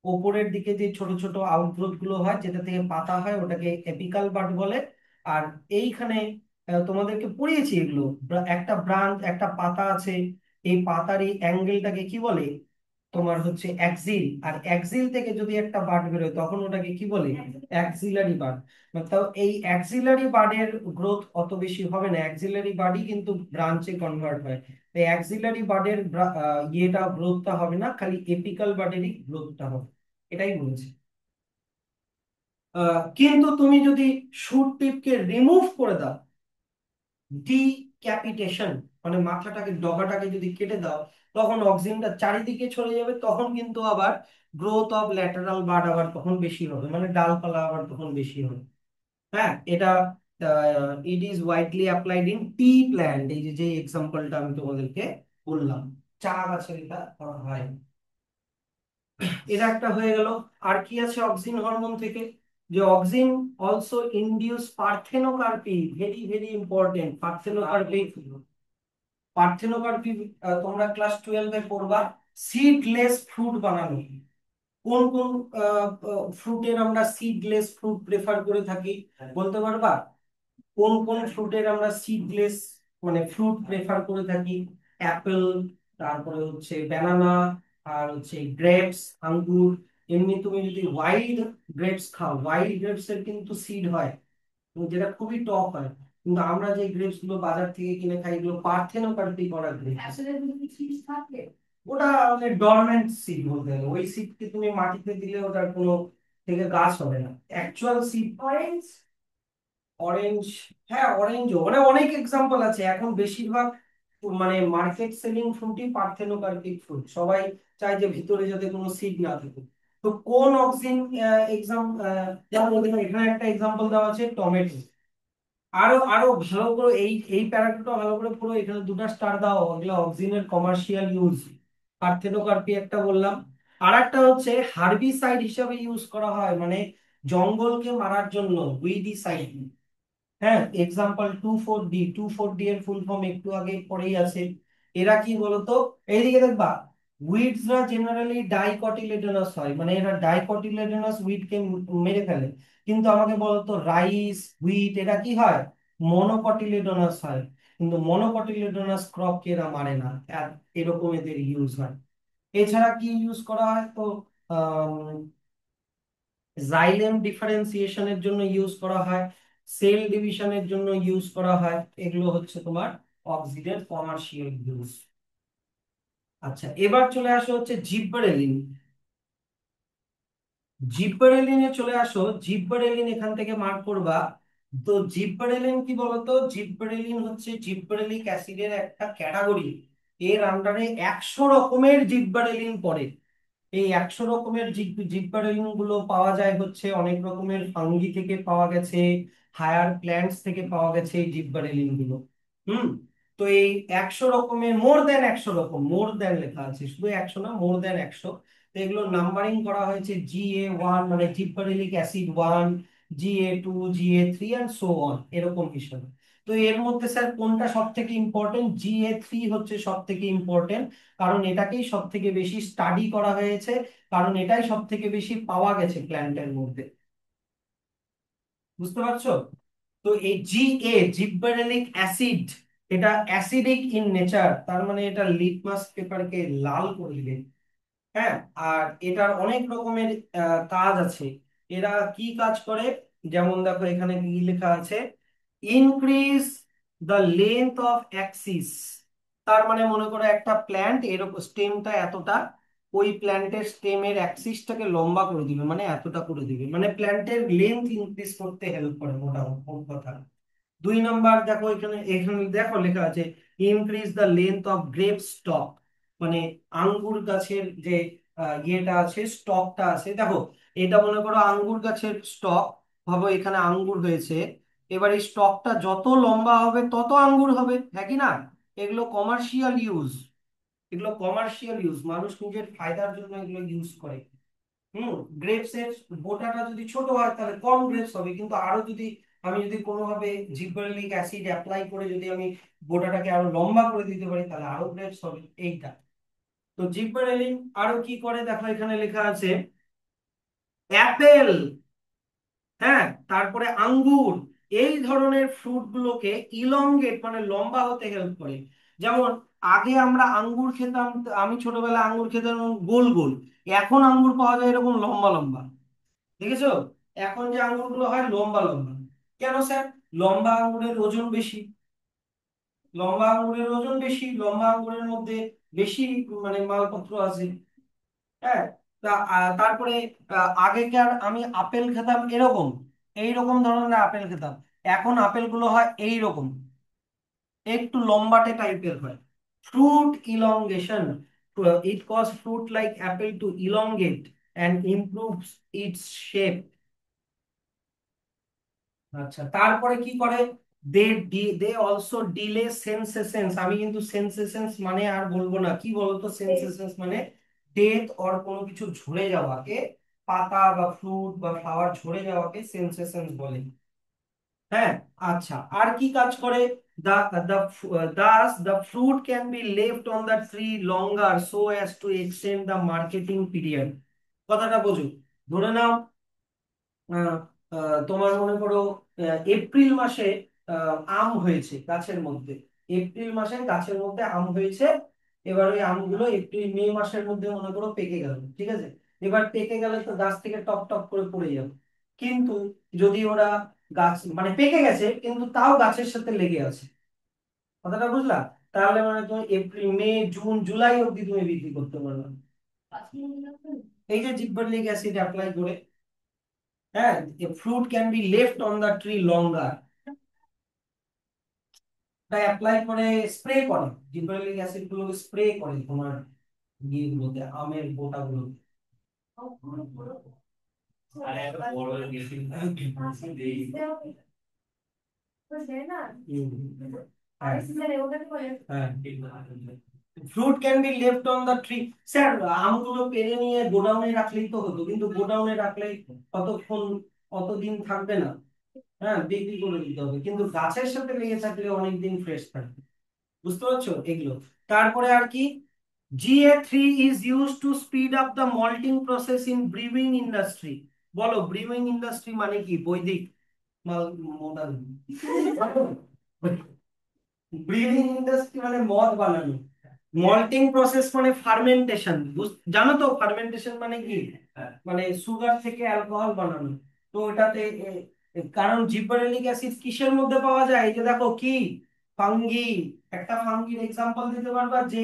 ওপরের দিকে যে ছোট ছোট আউটগ্রোথ গুলো হয় যেটা থেকে পাতা হয় ওটাকে এপিক্যাল বাড বলে। আর এইখানে তোমাদেরকে পড়িয়েছি এগুলো, একটা ব্রাঞ্চ একটা পাতা আছে, এই পাতার এই অ্যাঙ্গেলটাকে কি বলে? তোমার হচ্ছে অ্যাক্সিল। আর অ্যাক্সিল থেকে যদি একটা বাড বেরোয় তখন ওটাকে কি বলে? Axillary bud. তাও এই অ্যাক্সিলারি বাডের গ্রোথ অত বেশি হবে না, অ্যাক্সিলারি বাডই কিন্তু ব্রাঞ্চে কনভার্ট হয়। এই অ্যাক্সিলারি বাডের ইয়েটা গ্রোথটা হবে না, খালি এপিক্যাল বাডেরই গ্রোথটা হবে, এটাই বলেছে। কিন্তু তুমি যদি শুট টিপকে রিমুভ করে দাও, ডিক্যাপিটেশন মানে মাথাটাকে ডগাটাকে যদি কেটে দাও, তখন অক্সিজেনটা চারিদিকে ছড়ে যাবে, তখন কিন্তু আবার গ্রোথ অফ ল্যাটারাল বাড আবার তখন বেশি হবে, মানে ডালপালা আবার তখন বেশি হবে। হ্যাঁ, এটা it is widely applied in T plant, এই যে যে এক্সাম্পলটা আমি তোমাদেরকে বললাম, চা গাছের এটা করা হয়। এটা একটা হয়ে গেল। আর কি আছে অক্সিন হরমোন থেকে? যে auxin also induce parthenocarpy, very very important. Parthenocarpy তোমরা ক্লাস 12-এ পড়বা। সিডলেস ফ্রুট বানানো। কোন কোন ফ্রুটের আমরা সিডলেস ফ্রুট প্রেফার করে থাকি বলতে পারবা? কোন কোন ফ্রুটের আমরা সিডলেস মানে ফ্রুট প্রেফার করে থাকি? অ্যাপেল, তারপরে হচ্ছে ব্যানানা, আর হচ্ছে গ্রেপস, আঙ্গুর। এমনি তুমি যদি ওয়াইল্ড গ্রেপস খাও, ওয়াইল্ড গ্রেপস এর কিন্তু সিড হয়, এবং যেটা খুবই টক হয়। কিন্তু আমরা যে গ্রেপস গুলো বাজার থেকে কিনে খাই এগুলো পার্থেনোকার্পি করা গ্রেপস। ওটা মানে ডরমেন্ট সিড বলতে গেলে, ওই সিডকে তুমি মাটিতে দিলে ওটার কোনো থেকে গাছ হবে না। অ্যাকচুয়াল সিড অরেঞ্জ, হ্যাঁ অরেঞ্জও, মানে অনেক এক্সাম্পল আছে। এখন বেশিরভাগ মানে মার্কেট সেলিং ফ্রুটই পার্থেনোকার্পিক ফ্রুট, সবাই চায় যে ভিতরে যাতে কোনো সিড না থাকে। তো কোন অক্সিন এক্সাম, যেমন এখানে একটা এক্সাম্পল দেওয়া আছে টমেটো। আরো আরো ভালো করে এই এই প্যারাগ্রাফটা ভালো করে পুরো, এখানে দুটো স্টার দাও, এগুলো অক্সিনের কমার্শিয়াল ইউজ। পার্থেনোকার্পি একটা বললাম। আর একটা হচ্ছে হার্বিসাইড হিসাবে ইউজ করা হয়, মানে জঙ্গলকে মারার জন্য, উইডিসাইড। হ্যাঁ, এক্সাম্পল 2,4-D, 2,4-D এর ফুল ফর্ম একটু আগে পড়েই আছে। এরা কি বলতো, এইদিকে দেখবা, উইডসরা জেনারেলি ডাইকটিলেডোনাস হয়, মানে এরা ডাইকটিলেডোনাস উইডকে মেরে ফেলে। কিন্তু আমাকে বলতো রাইস, হুইট এরা কি হয়? মনোকটিলেডোনাস হয়। কিন্তু মনোকটিলেডোনাস ক্রপকে এরা মারে না, এরকম এদের ইউজ হয়। এছাড়া কি ইউজ করা হয় তো, জাইলেম ডিফারেন্সিয়েশনের জন্য ইউজ করা হয়, সেল ডিভিশনের জন্য ইউজ করা হয়। এগুলো হচ্ছে তোমার অক্সিডের কমার্শিয়াল ইউজ। আচ্ছা, এবার চলে আসো হচ্ছে জিব্বারেলিন। জিব্বারেলিনে চলে আসো, জিব্বারেলিন এখান থেকে মার্ক করবা। তো জিব্বারেলিন কি বলতো? জিব্বারেলিন হচ্ছে জিব্বারেলিক অ্যাসিডের একটা ক্যাটাগরি। এর আন্ডারে 100 রকমের জিব্বারেলিন পড়ে। এই 100 রকমের জিব্বারেলিন গুলো পাওয়া যায় হচ্ছে অনেক রকমের ফাঙ্গি থেকে পাওয়া গেছে, হায়ার প্ল্যান্টস থেকে পাওয়া গেছে এই জিব্বারেলিন গুলো। হুম। তো এই 100 রকমের, মোর দেন 100 রকম, মোর দেন লেখা আছে, শুধু 100 না, মোর দেন 100। তো এগুলো নাম্বারিং করা হয়েছে GA1 মানে gibberellic acid 1, GA2, GA3 and so on, এরকম হিসাবে। তো এর মধ্যে স্যার কোনটা সব থেকে ইম্পর্টেন্ট? GA3 হচ্ছে সব থেকে ইম্পর্টেন্ট, কারণ এটাকেই সব থেকে বেশি স্টাডি করা হয়েছে, কারণ এটাই সব থেকে বেশি পাওয়া গেছে প্ল্যান্টের মধ্যে। বুঝতে পারছো? তো এই জিব্বারেলিক অ্যাসিড, এটা অ্যাসিডিক ইন নেচার, তার মানে এটা লিটমাস পেপারকে লাল করে দিবে। হ্যাঁ, আর এটার অনেক রকমের কাজ আছে। এরা কি কাজ করে, যেমন দেখো এখানে কি লেখা আছে, increase the length of Axis. তার মানে মনে করো একটা প্ল্যান্ট এরকম স্টেমটা এতটা, ওই প্ল্যান্টের স্টেমের অ্যাক্সিসটাকে লম্বা করে দিবে, মানে এতটা করে দিবে, মানে প্ল্যান্টের লেন্থ ইনক্রিজ করতে হেল্প করে মোটামুটি মোট কথা। 2 নম্বর দেখো, এখানে এখানে দেখো লেখা আছে increase the length of grape stock, মানে আঙ্গুর গাছের যে ইয়েটা আছে, স্টকটা আছে, দেখো এটা মনে করো আঙ্গুর গাছের স্টক, ভাবো এখানে আঙ্গুর হয়েছে, এবার এই স্টকটা যত লম্বা হবে তত আঙ্গুর হবে, হ্যাঁ কি না? এগুলো কমার্শিয়াল ইউজ, এগুলো কমার্শিয়াল ইউজ, মানুষ নিজের ফায়দার জন্য এগুলো ইউজ করে। হুম, গ্রেপস এর বোটাটা যদি ছোট হয় তাহলে কম গ্রেপস হবে, কিন্তু আরো যদি আমি যদি কোনোভাবে জিব্বারেলিক অ্যাসিড অ্যাপ্লাই করে যদি আমি বোটাটাকে আরো লম্বা করে দিতে পারি তাহলে আরো গ্রেপস হবে, এইটা। তো জিব্বারেলিন আরো কি করে দেখো, এখানে লেখা আছে অ্যাপেল, হ্যাঁ, তারপরে আঙ্গুর, এই ধরনের ফ্রুট গুলোকে ইলংগেট মানে লম্বা হতে হেল্প করে। যেমন আগে আমরা আঙ্গুর খেতাম, আমি ছোটবেলায় আঙ্গুর খেতাম গোল গোল, এখন আঙ্গুর পাওয়া যায় এরকম লম্বা লম্বা, দেখেছো? এখন যে আঙ্গুরগুলো হয় লম্বা লম্বা, কেন স্যার? লম্বা আঙ্গুরের ওজন বেশি, লম্বা আঙ্গুরের ওজন বেশি, লম্বা আঙ্গুরের মধ্যে বেশি মানে মালপত্র আছে। হ্যাঁ, তারপরে আগেকার আমি আপেল খেতাম এরকম, এইরকম ধরনের আপেল খেতাম, এখন আপেল গুলো হয় এইরকম, একটু লম্বাটে টাইপের হয়। Fruit elongation, it cause fruit like apple to elongate and improves its shape. আচ্ছা, তারপরে কি করে, দে দে অলসো ডিলে সেন্সেশনস, আমি কিন্তু সেন্সেশনস মানে আর বলবো না, কি বলতো সেন্সেশনস মানে ডেথ অর কোনো কিছু ঝরে যাওয়াকে, পাতা বা ফ্রুট বা ফ্লাওয়ার ঝরে যাওয়াকে সেন্সেশনস বলে। হ্যাঁ, আচ্ছা, আর কি কাজ করে, the the thus the fruit can be left on the tree longer so as to extend the marketing period. কথাটা বোঝো, ধরে নাও আহ, তোমার মনে করো এপ্রিল মাসে আম হয়েছে গাছের মধ্যে, এপ্রিল মাসে গাছের মধ্যে আম হয়েছে, এবার ওই আমগুলো এপ্রিল মে মাসের মধ্যে মনে করো পেকে গেল, ঠিক আছে? এবার পেকে গেলে তো গাছ থেকে টপ টপ করে পড়ে যাবে, কিন্তু যদি ওরা গাছ মানে পেকে গেছে কিন্তু তাও গাছের সাথে লেগে আছে, কথাটা বুঝলা? তাহলে মানে তুমি এপ্রিল মে জুন জুলাই অব্দি তুমি বিক্রি করতে পারবে, এই যে জিব্বারলিক অ্যাসিড অ্যাপ্লাই করে। হ্যাঁ, fruit can be left on the tree longer, এটা অ্যাপ্লাই করে স্প্রে করে, জিব্বারেলিক অ্যাসিড গুলোকে স্প্রে করে তোমার ইয়েগুলোতে, আমের বোটা গুলোতে। Fruit can be left on the tree, sir আমগুলো পেড়ে নিয়ে গোডাউনে রাখলেই তো হতো, কিন্তু গোডাউনে রাখলে কতক্ষণ, কতদিন থাকবে না, হ্যাঁ, বিক্রি করে দিতে হবে, কিন্তু গাছের সাথে লেগে থাকলে অনেকদিন ফ্রেশ থাকবে, বুঝতে পারছো এগুলো। তারপরে আর কি, GA3 is used to speed up the malting process in brewing industry। বলো ব্রিউইং ইন্ডাস্ট্রি মানে কি, বৈদিক মডার্ন? ব্রিউইং ইন্ডাস্ট্রি মানে মদ বানানো, মল্টিং প্রসেস মানে ফার্মেন্টেশন, জানো তো ফার্মেন্টেশন মানে কি? মানে সুগার থেকে অ্যালকোহল বানানো। তো ওটাতে কারণ জিব্বারেলিক অ্যাসিড কিসের মধ্যে পাওয়া যায়, এই যে দেখো কি, ফাঙ্গি, একটা ফাঙ্গির এক্সাম্পল দিতে পারবা যে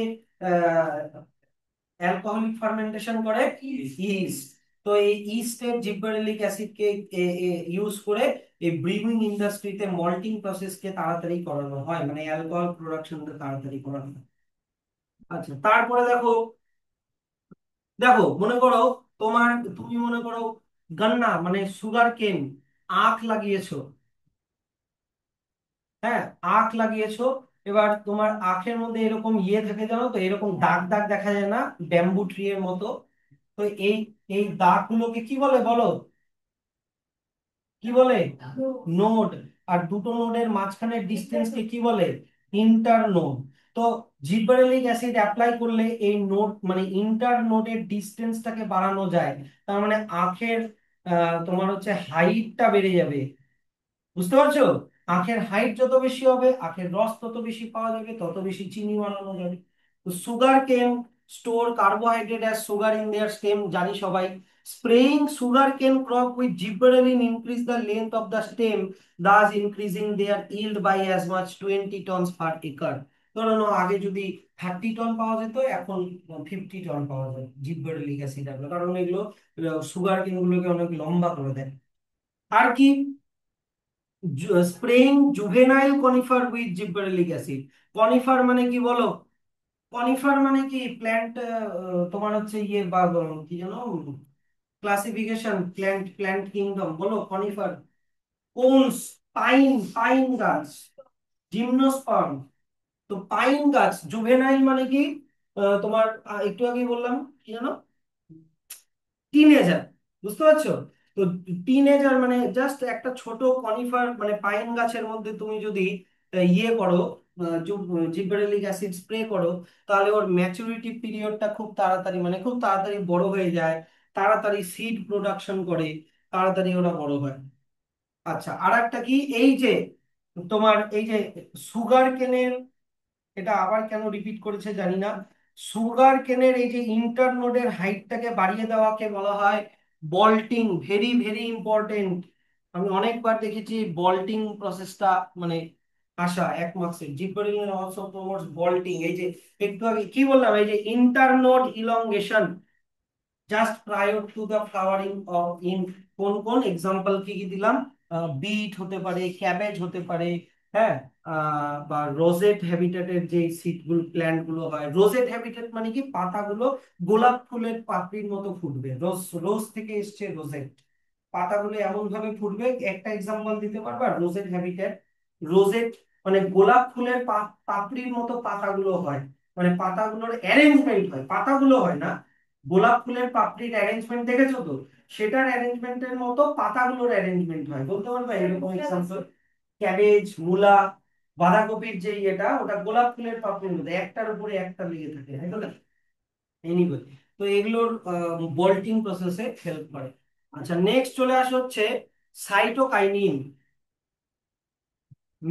অ্যালকোহলিক ফার্মেন্টেশন করে, ইস্ট। তো এই ইস্টের জিব্বারেলিক অ্যাসিডকে ইউজ করে এই ব্রিউইং ইন্ডাস্ট্রিতে মল্টিং প্রসেসকে তাড়াতাড়ি করানো হয়, মানে অ্যালকোহল প্রোডাকশনকে তাড়াতাড়ি করানো হয়। আচ্ছা, তারপরে দেখো, দেখো মনে করো তোমার, তুমি মনে করো গান্না মানে সুগার কেন, আখ লাগিয়েছো, হ্যাঁ, আখ লাগিয়েছো, এবার তোমার আখের মধ্যে এরকম ইয়ে থাকে জানো তো, এরকম দাগ দাগ দেখা যায় না, ব্যাম্বু ট্রি এর মতো। তো এই এই দাগগুলোকে কি বলে বলো, কি বলে? নোড। আর দুটো নোডের মাঝখানের ডিসটেন্স কে কি বলে? Inter node. তো জিব্বারেলিক অ্যাসিড অ্যাপ্লাই করলে এই নোড মানে ইন্টার নোডের ডিসটেন্সটাকে বাড়ানো যায়, তার মানে আখের তোমার হচ্ছে হাইটটা বেড়ে যাবে, বুঝতে পারছো? আখের হাইট যত বেশি হবে আখের রস তত বেশি পাওয়া যাবে, তত বেশি চিনি বানানো যাবে। তো sugar cane store carbohydrate as sugar in their stem, জানি সবাই। Spraying sugar cane crop with gibberellin increase the length of the stem, thus increasing their yield by as much 20 tons per acre। ধরো নাও আগে যদি 30 ton পাওয়া যেত, এখন 50 ton পাওয়া যায় জিব্বারেলিক অ্যাসিড, কারণ এগুলো সুগার কেন গুলোকে অনেক লম্বা করে দেয়। আর কি, spraying juvenile conifer with gibberellic acid. Conifer মানে কি বলো? কনিফার মানে কি প্ল্যান্ট, তোমার হচ্ছে ইয়ে বা কি জানো ক্লাসিফিকেশন, প্ল্যান্ট প্ল্যান্ট কিংডম বলো কনিফার। কোনস, পাইন, পাইন গাছ, জিমনোস্পার্ম। তো পাইন গাছ জুভেনাইল মানে কি, তোমার একটু আগেই বললাম কি জানো, টিনেজার, বুঝতে পারছো? তো টিনেজার মানে জাস্ট একটা ছোট কনিফার মানে পাইন গাছের মধ্যে তুমি যদি ইয়ে করো, জিব্বেরেলিক অ্যাসিড স্প্রে করো, তাহলে ওর ম্যাচুরিটি পিরিয়ডটা খুব তাড়াতাড়ি, মানে খুব তাড়াতাড়ি বড় হয়ে যায়, তাড়াতাড়ি সিড প্রোডাকশন করে, তাড়াতাড়ি ওরা বড় হয়। আচ্ছা, আর একটা কি, এই যে তোমার এই যে সুগার কেনের, এটা আবার কেন রিপিট করেছে জানি না, সুগার কেনের এই যে ইন্টারনোডের হাইটটাকে বাড়িয়ে দেওয়াকে বলা হয় বল্টিং। Very very important. আমি অনেকবার দেখেছি বল্টিং প্রসেসটা, মানে আসা 1 মার্কসের জিব্রেলিন অলসো প্রমোটস বল্টিং। এই যে একটু আগে কি বললাম, এই যে internode elongation just prior to the flowering of in, কোন কোন এক্সাম্পল কি কি দিলাম, বিট হতে পারে, ক্যাবেজ হতে পারে, হ্যাঁ, বা রোজেট হ্যাবিটেটের যে সিড গুলো প্ল্যান্ট গুলো হয়। রোজেট হ্যাবিটেট মানে কি, পাতাগুলো গোলাপ ফুলের পাপড়ির মতো ফুটবে, রোজ, রোজ থেকে এসছে রোজেট, পাতাগুলো এমন ভাবে ফুটবে। একটা এক্সাম্পল দিতে পারবা রোজেট হ্যাবিটেট? রোজেট মানে গোলাপ ফুলের পাপড়ির মতো পাতাগুলো হয়, মানে পাতাগুলোর অ্যারেঞ্জমেন্ট হয়, পাতাগুলো হয় না, গোলাপ ফুলের পাপড়ির অ্যারেঞ্জমেন্ট দেখেছো তো, সেটার অ্যারেঞ্জমেন্টের মতো পাতাগুলোর অ্যারেঞ্জমেন্ট হয়। বলতে পারবে এরকম এক্সাম্পল? ক্যাবেজ, মূলা, বাঁধাকপির যে ইয়েটা, ওটা গোলাপ ফুলের পাপড়ির মধ্যে একটার উপরে একটা লেগে থাকে, তাই তো? এনিওয়ে, তো এগুলোর বল্টিং প্রসেসে হেল্প করে। আচ্ছা, নেক্সট চলে আসে হচ্ছে সাইটোকাইনিন।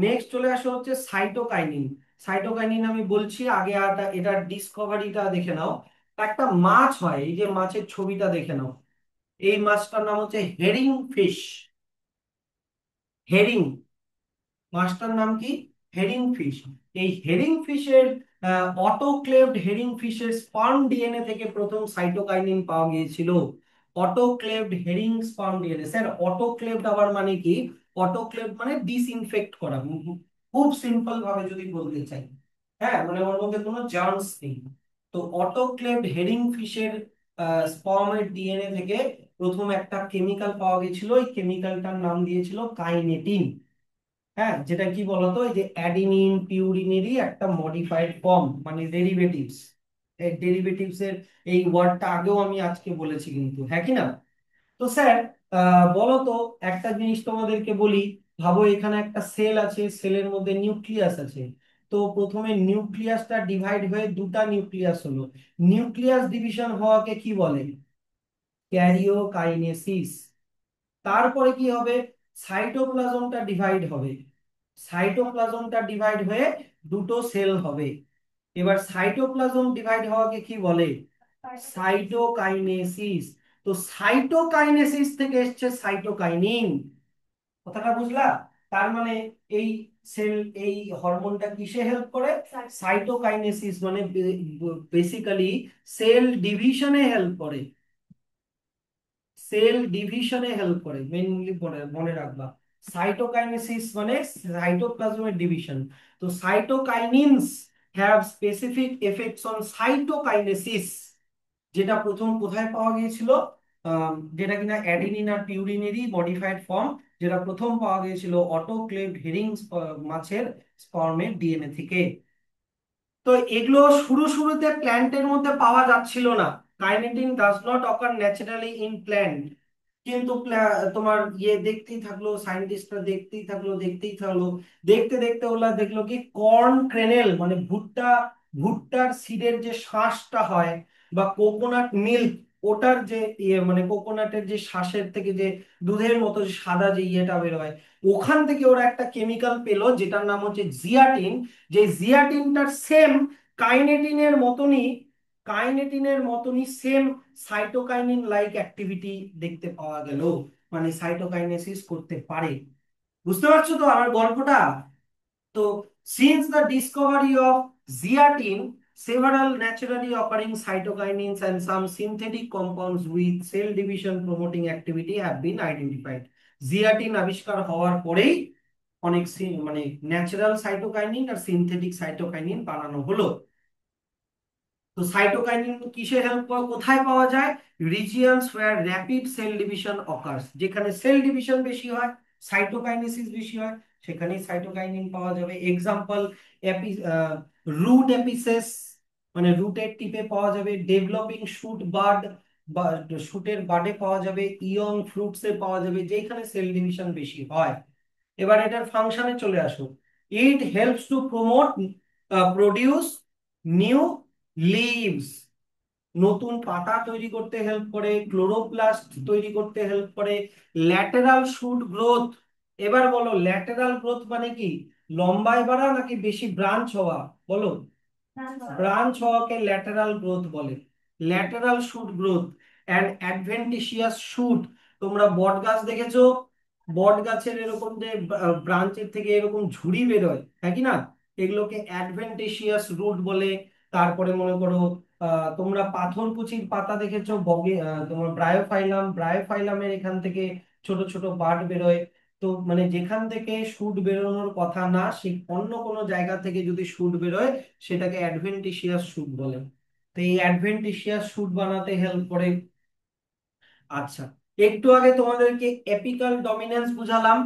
নেক্সট চলে আসে হচ্ছে সাইটোকাইনিন। সাইটোকাইনিন আমি বলছি আগে, এটার ডিসকভারিটা দেখে নাও। একটা মাছ হয়, এই যে মাছের ছবিটা দেখে নাও, এই মাছটার নাম হচ্ছে হেরিং ফিশ। হেরিং, মাছটার নাম কি? Herring fish. এই হেরিং ফিশের অটোক্লেভড হেরিং ফিশের স্পার্ম ডিএনএ থেকে প্রথম সাইটোকাইনিন পাওয়া গিয়েছিল। Autoclaved herring sperm DNA. Sir autoclaved আবার মানে কি? অটোক্লেভড মানে ডিসইনফেক্ট করা, খুব সিম্পল ভাবে যদি বলতে চাই, হ্যাঁ, মানে ওর মধ্যে কোনো জার্মস নেই। তো অটোক্লেভড হেরিং ফিশের স্পার্মের ডিএনএ থেকে প্রথম একটা কেমিক্যাল পাওয়া গেছিল, এই কেমিক্যালটার নাম দিয়েছিল কাইনেটিন। হ্যাঁ, যেটা কি বলতো, এই যে অ্যাডিনিন পিউরিনেরই একটা মডিফাইড ফর্ম, মানে ডেরিভেটিভস। এই ডেরিভেটিভস এর এই ওয়ার্ডটা আগেও আমি আজকে বলেছি কিন্তু, হ্যাঁ কি না? তো স্যার বলো তো, একটা জিনিস তোমাদেরকে বলি, ভাবো এখানে একটা সেল আছে, সেলের মধ্যে নিউক্লিয়াস আছে। তো প্রথমে নিউক্লিয়াসটা ডিভাইড হয়ে দুটা নিউক্লিয়াস হলো, নিউক্লিয়াস ডিভিশন হওয়াকে কি বলে? ক্যারিওকাইনেসিস। তারপরে কি হবে? সাইটোপ্লাজমটা ডিভাইড হবে, সাইটোপ্লাজমটা ডিভাইড হয়ে দুটো সেল হবে। এবার সাইটোপ্লাজম ডিভাইড হওয়াকে কি বলে? সাইটোকাইনেসিস। তো সাইটোকাইনেসিস থেকে এসছে সাইটোকাইনিন। কথাটা বুঝলা? তার মানে এই সেল, এই হরমোনটা কিসে হেল্প করে? সাইটোকাইনেসিস মানে বেসিক্যালি সেল ডিভিশনে হেল্প করে, সেল ডিভিশনে হেল্প করে মেইনলি, মনে মনে রাখবা। সাইটোকাইনেসিস মানে সাইটোপ্লাজমের ডিভিশন। তো cytokinins have specific effects on cytokinesis. যেটা প্রথম কোথায় পাওয়া গিয়েছিল? যেটা কিনা অ্যাডিনিন আর পিউরিনেরই মডিফাইড ফর্ম, যেটা প্রথম পাওয়া গিয়েছিল অটোক্লেভড হেরিং মাছের স্পার্মের ডিএনএ থেকে। তো এগুলো শুরু শুরুতে প্ল্যান্টের মধ্যে পাওয়া যাচ্ছিল না। Kinetin does not ochre naturally in plant. কিন্তু তোমার ইয়ে দেখতেই থাকলো, সায়েন্টিস্টরা দেখতেই থাকলো, দেখতেই থাকলো, দেখতে দেখতে ওরা দেখলো কি কর্ন ক্রেনেল মানে ভুট্টার সিডের যে শাঁসটা হয়, বা কোকোনাট মিল্ক, ওটার যে ইয়ে মানে কোকোনাটের যে শ্বাসের থেকে যে দুধের মতো যে সাদা যে ইয়েটা বেরোয়, ওখান থেকে ওরা একটা কেমিক্যাল পেলো যেটার নাম হচ্ছে জিয়াটিন। যে জিয়াটিনটার সেম কাইনেটিনের মতনই সেম সাইটোকাইনিন লাইক অ্যাক্টিভিটি দেখতে পাওয়া গেল, মানে সাইটোকাইনেসিস করতে পারে। বুঝতে পারছো তো আমার গল্পটা? তো since the discovery of zeatin, several naturally occurring cytokinins and some synthetic compounds with cell division promoting activity have been identified. Zeatin আবিষ্কার হওয়ার পরেই অনেক মানে ন্যাচারাল সাইটোকাইনিন আর সিনথেটিক সাইটোকাইনিন বানানো হলো। তো সাইটোকাইনিন কিসে হেল্প করে, কোথায় পাওয়া যায়? Regions where rapid cell division occurs, যেখানে সেল ডিভিশন বেশি হয়, সাইটোকাইনেসিস বেশি হয়, সেখানেই সাইটোকাইনিন পাওয়া যাবে। এক্সাম্পল এপি রুট এপিসেস, মানে রুটের টিপে পাওয়া যাবে, ডেভেলপিং শুট বাড বা শুটের বাডে পাওয়া যাবে, ইয়ং ফ্রুটসে পাওয়া যাবে, যেখানে সেল ডিভিশন বেশি হয়। এবার এটার ফাংশনে চলে আসো। It helps to promote produce new leaves, নতুন পাতা তৈরি করতে হেল্প করে, ক্লোরোপ্লাস্ট তৈরি করতে হেল্প করে, ল্যাটেরাল শুট গ্রোথ। এবার বলো ল্যাটেরাল গ্রোথ মানে কি? লম্বায় বাড়া নাকি বেশি ব্রাঞ্চ হওয়া? বলো। ব্রাঞ্চ হওয়াকে ল্যাটেরাল গ্রোথ বলে। Lateral shoot growth and adventitious shoot. তোমরা বট গাছ দেখেছো? বট গাছের এরকম যে ব্রাঞ্চের থেকে এরকম ঝুড়ি বেরোয়, হ্যাঁ কি না? এগুলোকে অ্যাডভেন্টিসিয়াস রুট বলে। তারপরে মনে করো তোমরা পাথরকুচির পাতা দেখেছো, বগে তোমার ব্রায়োফাইলামের এখান থেকে ছোট ছোট বাট বেরোয়। তো মানে যেখান থেকে শুট বেরোনোর কথা না, সেই অন্য কোনো জায়গা থেকে যদি শুট বেরোয় সেটাকে অ্যাডভেন্টিসিয়াস শুট বলে। তো এই অ্যাডভেন্টিসিয়াস শুট বানাতে হেল্প করে। আচ্ছা, একটু আগে তোমাদেরকে এপিকাল ডমিনেন্স বুঝালাম,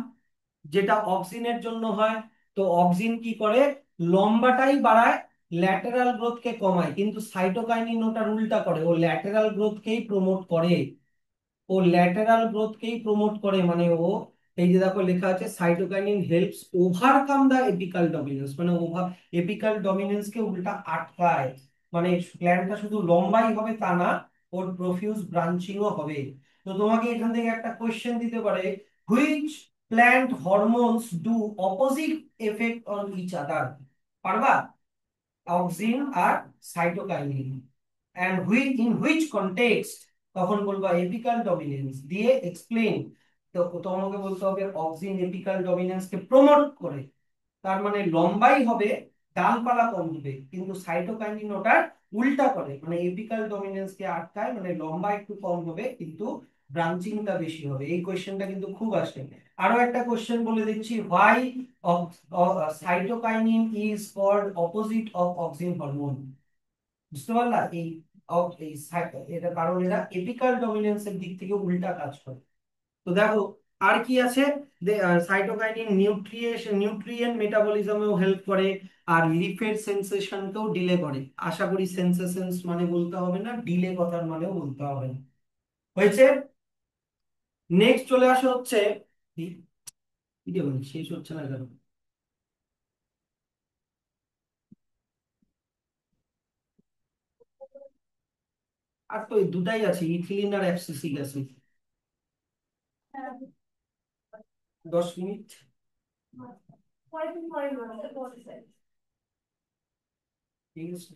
যেটা অক্সিনের জন্য হয়। তো অক্সিন কি করে? লম্বাটাই বাড়ায়, ল্যাটেরাল গ্রোথকে কমায়, কিন্তু সাইটোকাইনিন ওটার উল্টা করে, ও ল্যাটেরাল গ্রোথকেই প্রমোট করে। মানে ও, এই যে দেখো লেখা আছে সাইটোকাইনিন হেল্পস ওভারকাম দা এপিকাল ডমিনেন্স, মানে এপিকাল ডমিনেন্স কে উল্টা আটকায়। মানে প্ল্যান্টটা শুধু লম্বাই হবে তা না, ওর প্রফিউজ ব্রাঞ্চিংও হবে। তো তোমাকে এখান থেকে একটা কোশ্চেন দিতে পারে, which plant hormones do opposite effect on each other? পারবা? অক্সিন আর cytokinin, and which in which context? তখন বলবা এপিকাল ডমিনেন্স দিয়ে এক্সপ্লেইন। তো তোমাকে বলতে হবে অক্সিন এপিকাল ডমিনেন্স কে প্রমোট করে, তার মানে লম্বাই হবে, ডালপালা কম হবে, কিন্তু সাইটোকাইনিন ওটার উল্টা করে, মানে এপিকাল ডমিনেন্স কে আটকায়, মানে লম্বা একটু কম হবে কিন্তু ব্রাঞ্চিংটা বেশি হবে। এই কোশ্চেনটা কিন্তু খুব আসে। আরো একটা কোশ্চেন বলে দিচ্ছি, why cytokinin is called opposite of auxin hormone? বুঝতে পারলা? এটা কারণ এরা এপিকাল ডমিনেন্সের দিক থেকে উল্টা কাজ করে। তো দেখো আর কি আছে, সাইটোকাইনিন নিউট্রিয়েন্ট মেটাবলিজমেও হেল্প করে, আর লিফের সেন্সেশনকেও ডিলে করে। আশা করি সেন্সেশনস মানে বলতে হবে না, ডিলে কথার মানেও বলতে হবে না। হয়েছে? নেক্সট চলে আসে হচ্ছে কি, কি রে বলি, শেষ হচ্ছে না কেন? আর তো এই দুটাই আছে, ইথিলিন আর অ্যাবসিসিক অ্যাসিড। 10 মিনিট। ঠিক আছে।